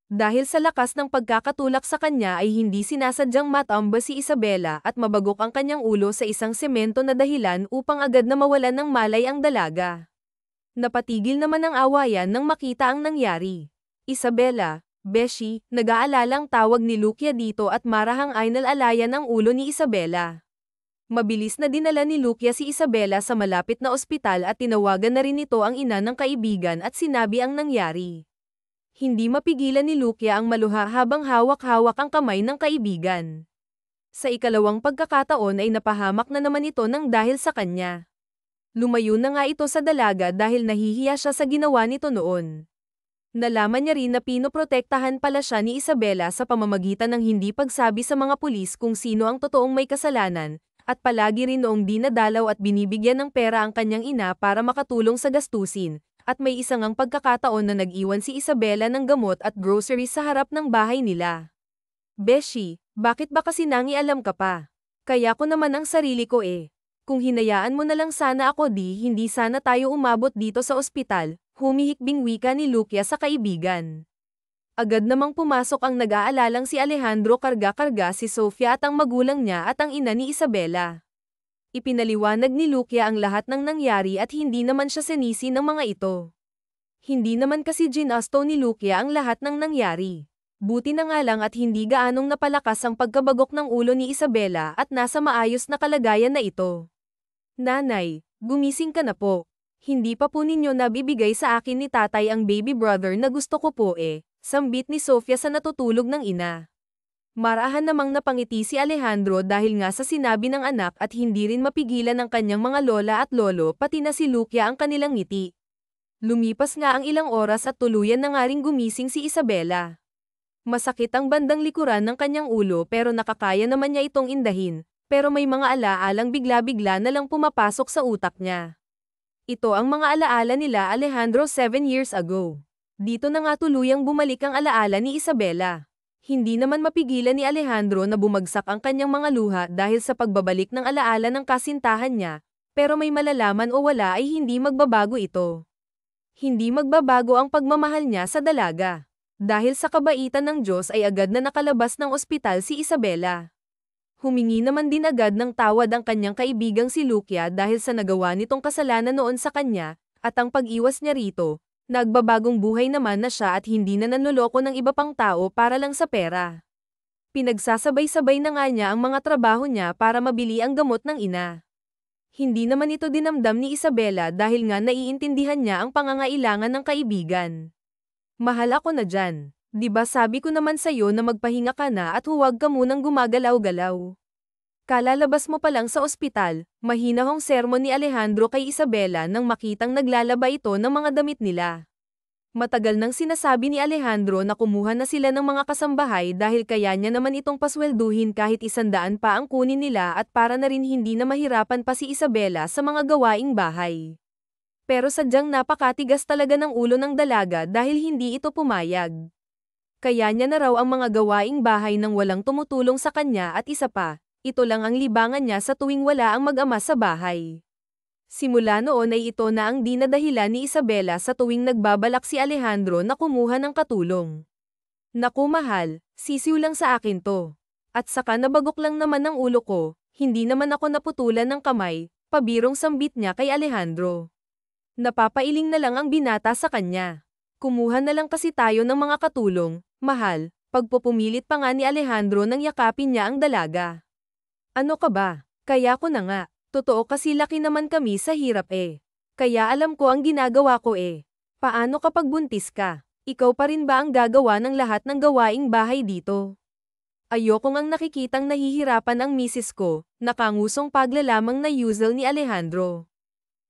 S1: Dahil sa lakas ng pagkakatulak sa kanya ay hindi sinasadyang matamba si Isabela at mabagok ang kanyang ulo sa isang semento na dahilan upang agad na mawalan ng malay ang dalaga. Napatigil naman ang awayan nang makita ang nangyari. Isabela, Beshi, nag-aalalang tawag ni Lucia dito at marahang ay nalalayan ang ulo ni Isabela. Mabilis na dinala ni Lucia si Isabela sa malapit na ospital at tinawagan na rin ito ang ina ng kaibigan at sinabi ang nangyari. Hindi mapigilan ni Lucia ang maluha habang hawak-hawak ang kamay ng kaibigan. Sa ikalawang pagkakataon ay napahamak na naman ito ng dahil sa kanya. Lumayo na nga ito sa dalaga dahil nahihiya siya sa ginawa nito noon. Nalaman niya rin na pinoprotektahan pala siya ni Isabela sa pamamagitan ng hindi pagsabi sa mga pulis kung sino ang totoong may kasalanan, at palagi rin noong dinadalaw at binibigyan ng pera ang kanyang ina para makatulong sa gastusin, at may isang ang pagkakataon na nag-iwan si Isabela ng gamot at groceries sa harap ng bahay nila. Beshi, bakit ba kasi nangialam ka pa? Kaya ko naman ang sarili ko eh. Kung hinayaan mo na lang sana ako hindi sana tayo umabot dito sa ospital, humihikbing wika ni Lucia sa kaibigan. Agad namang pumasok ang nag-aalalang si Alejandro karga-karga si Sofia at ang magulang niya at ang ina ni Isabela. Ipinaliwanag ni Lucia ang lahat ng nangyari at hindi naman siya sinisi ng mga ito. Hindi naman kasi ginasto ni Lucia ang lahat ng nangyari. Buti na nga lang at hindi gaanong napalakas ang pagkabagok ng ulo ni Isabela at nasa maayos na kalagayan na ito. Nanay, gumising ka na po. Hindi pa po ninyo nabibigay sa akin ni tatay ang baby brother na gusto ko po eh, sambit ni Sofia sa natutulog ng ina. Marahan namang napangiti si Alejandro dahil nga sa sinabi ng anak at hindi rin mapigilan ng kanyang mga lola at lolo pati na si Lucia ang kanilang ngiti. Lumipas nga ang ilang oras at tuluyan na nga ring gumising si Isabela. Masakit ang bandang likuran ng kanyang ulo pero nakakaya naman niya itong indahin, pero may mga alaalang bigla-bigla na lang pumapasok sa utak niya. Ito ang mga alaala nila Alejandro 7 years ago. Dito na nga tuluyang bumalik ang alaala ni Isabela. Hindi naman mapigilan ni Alejandro na bumagsak ang kanyang mga luha dahil sa pagbabalik ng alaala ng kasintahan niya, pero may malalaman o wala ay hindi magbabago ito. Hindi magbabago ang pagmamahal niya sa dalaga. Dahil sa kabaitan ng Diyos ay agad na nakalabas ng ospital si Isabela. Humingi naman din agad ng tawad ang kanyang kaibigang si Lucia dahil sa nagawa nitong kasalanan noon sa kanya, at ang pag-iwas niya rito, nagbabagong buhay naman na siya at hindi na nanloloko ng iba pang tao para lang sa pera. Pinagsasabay-sabay na nga niya ang mga trabaho niya para mabili ang gamot ng ina. Hindi naman ito dinamdam ni Isabela dahil nga naiintindihan niya ang pangangailangan ng kaibigan. Mahal ako na dyan. Di ba sabi ko naman sa'yo na magpahinga ka na at huwag ka munang gumagalaw-galaw. Kalalabas mo pa lang sa ospital, mahinahong sermon ni Alejandro kay Isabela nang makitang naglalaba ito ng mga damit nila. Matagal nang sinasabi ni Alejandro na kumuha na sila ng mga kasambahay dahil kaya niya naman itong paswelduhin kahit 100 pa ang kunin nila at para na rin hindi na mahirapan pa si Isabela sa mga gawaing bahay. Pero sadyang napakatigas talaga ng ulo ng dalaga dahil hindi ito pumayag. Kaya niya na raw ang mga gawaing bahay nang walang tumutulong sa kanya at isa pa, ito lang ang libangan niya sa tuwing wala ang mag-ama sa bahay. Simula noon ay ito na ang dinadahilan ni Isabela sa tuwing nagbabalak si Alejandro na kumuha ng katulong. Naku mahal, sisiw lang sa akin to. At saka nabagok lang naman ang ulo ko, hindi naman ako naputulan ng kamay, pabirong sambit niya kay Alejandro. Napapailing na lang ang binata sa kanya. Kumuha na lang kasi tayo ng mga katulong, mahal, pagpupumilit pa nga ni Alejandro nang yakapin niya ang dalaga. Ano ka ba? Kaya ko na nga. Totoo kasi laki naman kami sa hirap eh. Kaya alam ko ang ginagawa ko eh. Paano kapag buntis ka? Ikaw pa rin ba ang gagawa ng lahat ng gawaing bahay dito? Ayokong ang nakikitang nahihirapan ang misis ko, nakangusong paglalamang na usual ni Alejandro.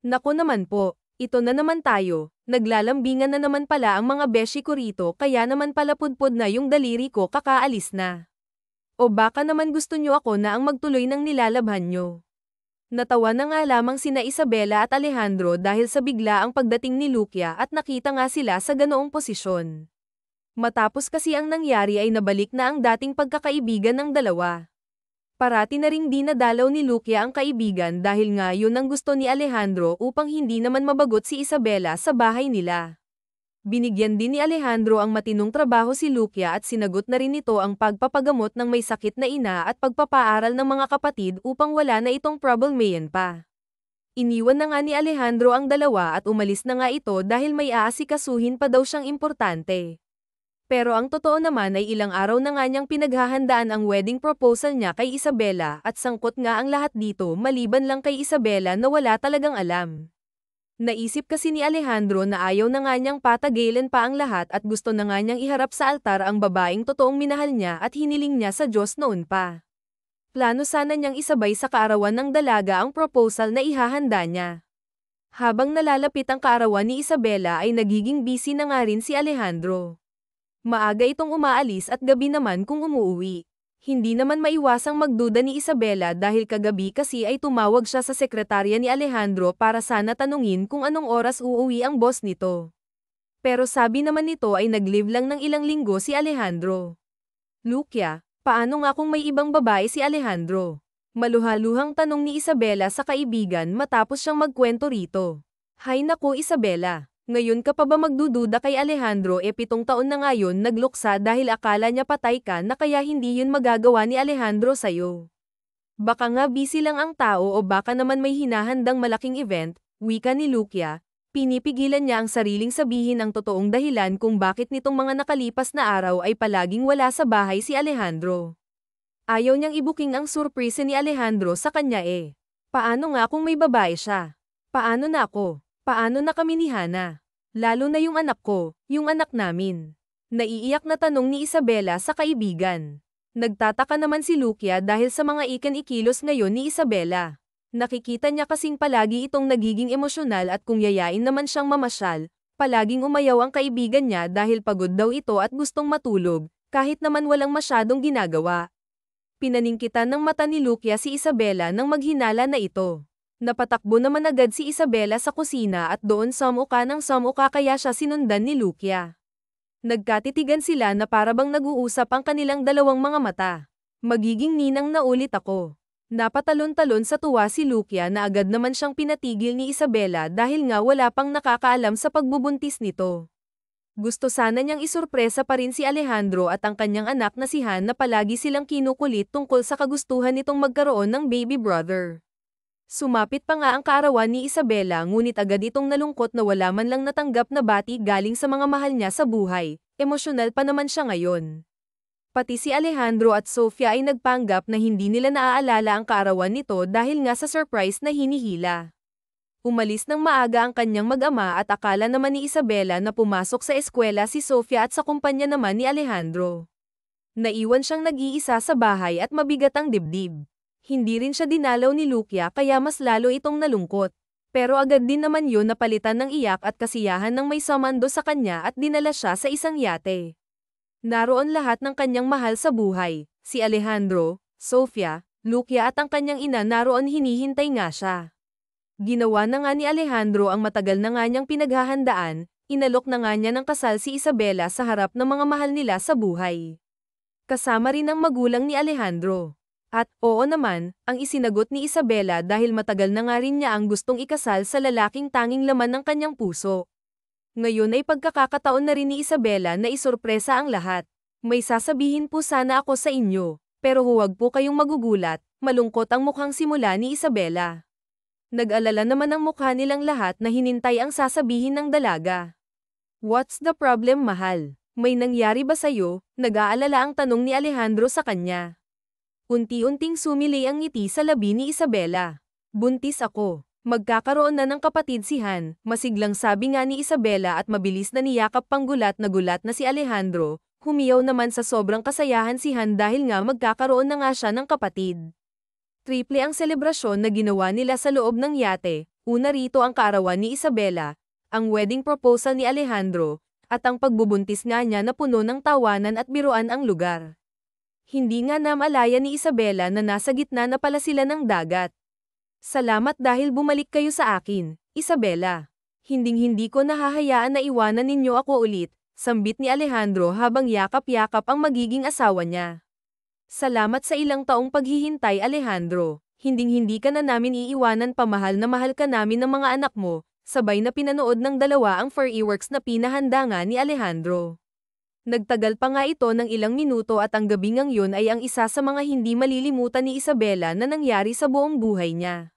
S1: Naku naman po, ito na naman tayo, naglalambingan na naman pala ang mga beshi ko rito kaya naman pala pudpud na yung daliri ko kakaalis na. O baka naman gusto nyo ako na ang magtuloy ng nilalabhan nyo. Natawa na nga lamang sina Isabela at Alejandro dahil sa biglaang pagdating ni Lucia at nakita nga sila sa ganoong posisyon. Matapos kasi ang nangyari ay nabalik na ang dating pagkakaibigan ng dalawa. Parati na ring dinadalaw ni Lucia ang kaibigan dahil nga yun ang gusto ni Alejandro upang hindi naman mabagot si Isabela sa bahay nila. Binigyan din ni Alejandro ang matinong trabaho si Lucia at sinagot na rin ito ang pagpapagamot ng may sakit na ina at pagpapaaral ng mga kapatid upang wala na itong problemayan pa. Iniwan na nga ni Alejandro ang dalawa at umalis na nga ito dahil may aasikasuhin pa daw siyang importante. Pero ang totoo naman ay ilang araw na nga niyang pinaghahandaan ang wedding proposal niya kay Isabela at sangkot nga ang lahat dito maliban lang kay Isabela na wala talagang alam. Naisip kasi ni Alejandro na ayaw na nga niyang patagalan pa ang lahat at gusto na nga niyang iharap sa altar ang babaeng totoong minahal niya at hiniling niya sa Diyos noon pa. Plano sana niyang isabay sa kaarawan ng dalaga ang proposal na ihahanda niya. Habang nalalapit ang kaarawan ni Isabela ay nagiging busy na nga rin si Alejandro. Maaga itong umaalis at gabi naman kung umuuwi. Hindi naman maiwasang magduda ni Isabela dahil kagabi kasi ay tumawag siya sa sekretarya ni Alejandro para sana tanungin kung anong oras uuwi ang boss nito. Pero sabi naman nito ay nag-leave lang ng ilang linggo si Alejandro. Lucia, paano nga kung may ibang babae si Alejandro? Maluhaluhang tanong ni Isabela sa kaibigan matapos siyang magkwento rito. Hay naku Isabela, ngayon ka pa ba magdududa kay Alejandro 7 taon na ngayon nagluksa dahil akala niya patay ka na kaya hindi yun magagawa ni Alejandro sa'yo. Baka nga busy lang ang tao o baka naman may hinahandang malaking event, wika ni Lucia, pinipigilan niya ang sariling sabihin ang totoong dahilan kung bakit nitong mga nakalipas na araw ay palaging wala sa bahay si Alejandro. Ayaw niyang ibuking ang surprise ni Alejandro sa kanya eh. Paano nga kung may babae siya? Paano na ako? Paano na kami ni Hana? Lalo na yung anak ko, yung anak namin. Naiiyak na tanong ni Isabela sa kaibigan. Nagtataka naman si Lucia dahil sa mga ikan-ikilos ngayon ni Isabela. Nakikita niya kasing palagi itong nagiging emosyonal at kung yayain naman siyang mamasyal, palaging umayaw ang kaibigan niya dahil pagod daw ito at gustong matulog, kahit naman walang masyadong ginagawa. Pinaningkitan ng mata ni Lucia si Isabela nang maghinala na ito. Napatakbo naman agad si Isabela sa kusina at doon samuka ng samuka kaya siya sinundan ni Lucia. Nagkatitigan sila na parabang nag-uusap ang kanilang dalawang mga mata. Magiging ninang na ulit ako. Napatalon-talon sa tuwa si Lucia na agad naman siyang pinatigil ni Isabela dahil nga wala pang nakakaalam sa pagbubuntis nito. Gusto sana niyang isurpresa pa rin si Alejandro at ang kanyang anak na si Han na palagi silang kinukulit tungkol sa kagustuhan nitong magkaroon ng baby brother. Sumapit pa nga ang kaarawan ni Isabela ngunit agad itong nalungkot na wala man lang natanggap na bati galing sa mga mahal niya sa buhay, emosyonal pa naman siya ngayon. Pati si Alejandro at Sofia ay nagpanggap na hindi nila naaalala ang kaarawan nito dahil nga sa surprise na hinihila. Umalis ng maaga ang kanyang mag-ama at akala naman ni Isabela na pumasok sa eskwela si Sofia at sa kumpanya naman ni Alejandro. Naiwan siyang nag-iisa sa bahay at mabigat ang dibdib. Hindi rin siya dinalaw ni Lucia kaya mas lalo itong nalungkot. Pero agad din naman yun napalitan ng iyak at kasiyahan ng may samando sa kanya at dinala siya sa isang yate. Naroon lahat ng kanyang mahal sa buhay, si Alejandro, Sofia, Lucia at ang kanyang ina naroon hinihintay nga siya. Ginawa na nga ni Alejandro ang matagal na nga niyang pinaghahandaan, inalok na nga niya ng kasal si Isabela sa harap ng mga mahal nila sa buhay. Kasama rin ang magulang ni Alejandro. At, oo naman, ang isinagot ni Isabela dahil matagal na nga rin niya ang gustong ikasal sa lalaking tanging laman ng kanyang puso. Ngayon ay pagkakataon na rin ni Isabela na isurpresa ang lahat. May sasabihin po sana ako sa inyo, pero huwag po kayong magugulat, malungkot ang mukhang simula ni Isabela. Nag-alala naman ang mukha nilang lahat na hinintay ang sasabihin ng dalaga. What's the problem mahal? May nangyari ba sa'yo? Nag-aalala ang tanong ni Alejandro sa kanya. Unti-unting sumili ang ngiti sa labi ni Isabela. Buntis ako. Magkakaroon na ng kapatid si Han, masiglang sabi nga ni Isabela at mabilis na niyakap panggulat na gulat na si Alejandro, humiyaw naman sa sobrang kasayahan si Han dahil nga magkakaroon na nga siya ng kapatid. Triple ang selebrasyon na ginawa nila sa loob ng yate, una rito ang kaarawan ni Isabela, ang wedding proposal ni Alejandro, at ang pagbubuntis nga niya na puno ng tawanan at biruan ang lugar. Hindi nga namalaya ni Isabela na nasa gitna na pala sila ng dagat. Salamat dahil bumalik kayo sa akin, Isabela. Hinding-hindi ko nahahayaan na iwanan ninyo ako ulit, sambit ni Alejandro habang yakap-yakap ang magiging asawa niya. Salamat sa ilang taong paghihintay Alejandro, hinding-hindi ka na namin iiwanan pa mahal na mahal ka namin ng mga anak mo, sabay na pinanood ng dalawa ang fireworks na pinahanda nga ni Alejandro. Nagtagal pa nga ito ng ilang minuto at ang gabi ngang yun ay ang isa sa mga hindi malilimutan ni Isabela na nangyari sa buong buhay niya.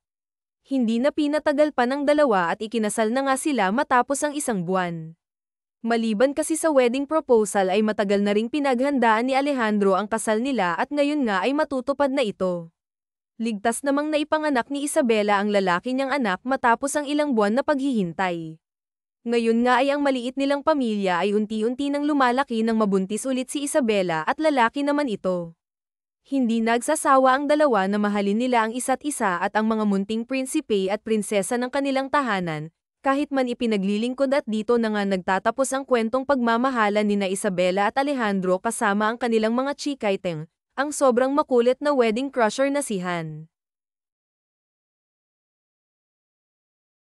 S1: Hindi na pinatagal pa ng dalawa at ikinasal na nga sila matapos ang 1 buwan. Maliban kasi sa wedding proposal ay matagal na ring pinaghandaan ni Alejandro ang kasal nila at ngayon nga ay matutupad na ito. Ligtas namang naipanganak ni Isabela ang lalaki niyang anak matapos ang ilang buwan na paghihintay. Ngayon nga ay ang maliit nilang pamilya ay unti-unti nang lumalaki nang mabuntis ulit si Isabela at lalaki naman ito. Hindi nagsasawa ang dalawa na mahalin nila ang isa't isa at ang mga munting prinsipe at prinsesa ng kanilang tahanan, kahit man ipinaglilingkod at dito na nga nagtatapos ang kwentong pagmamahalan nina Isabela at Alejandro kasama ang kanilang mga chikaiteng, ang sobrang makulit na wedding crusher na si Han.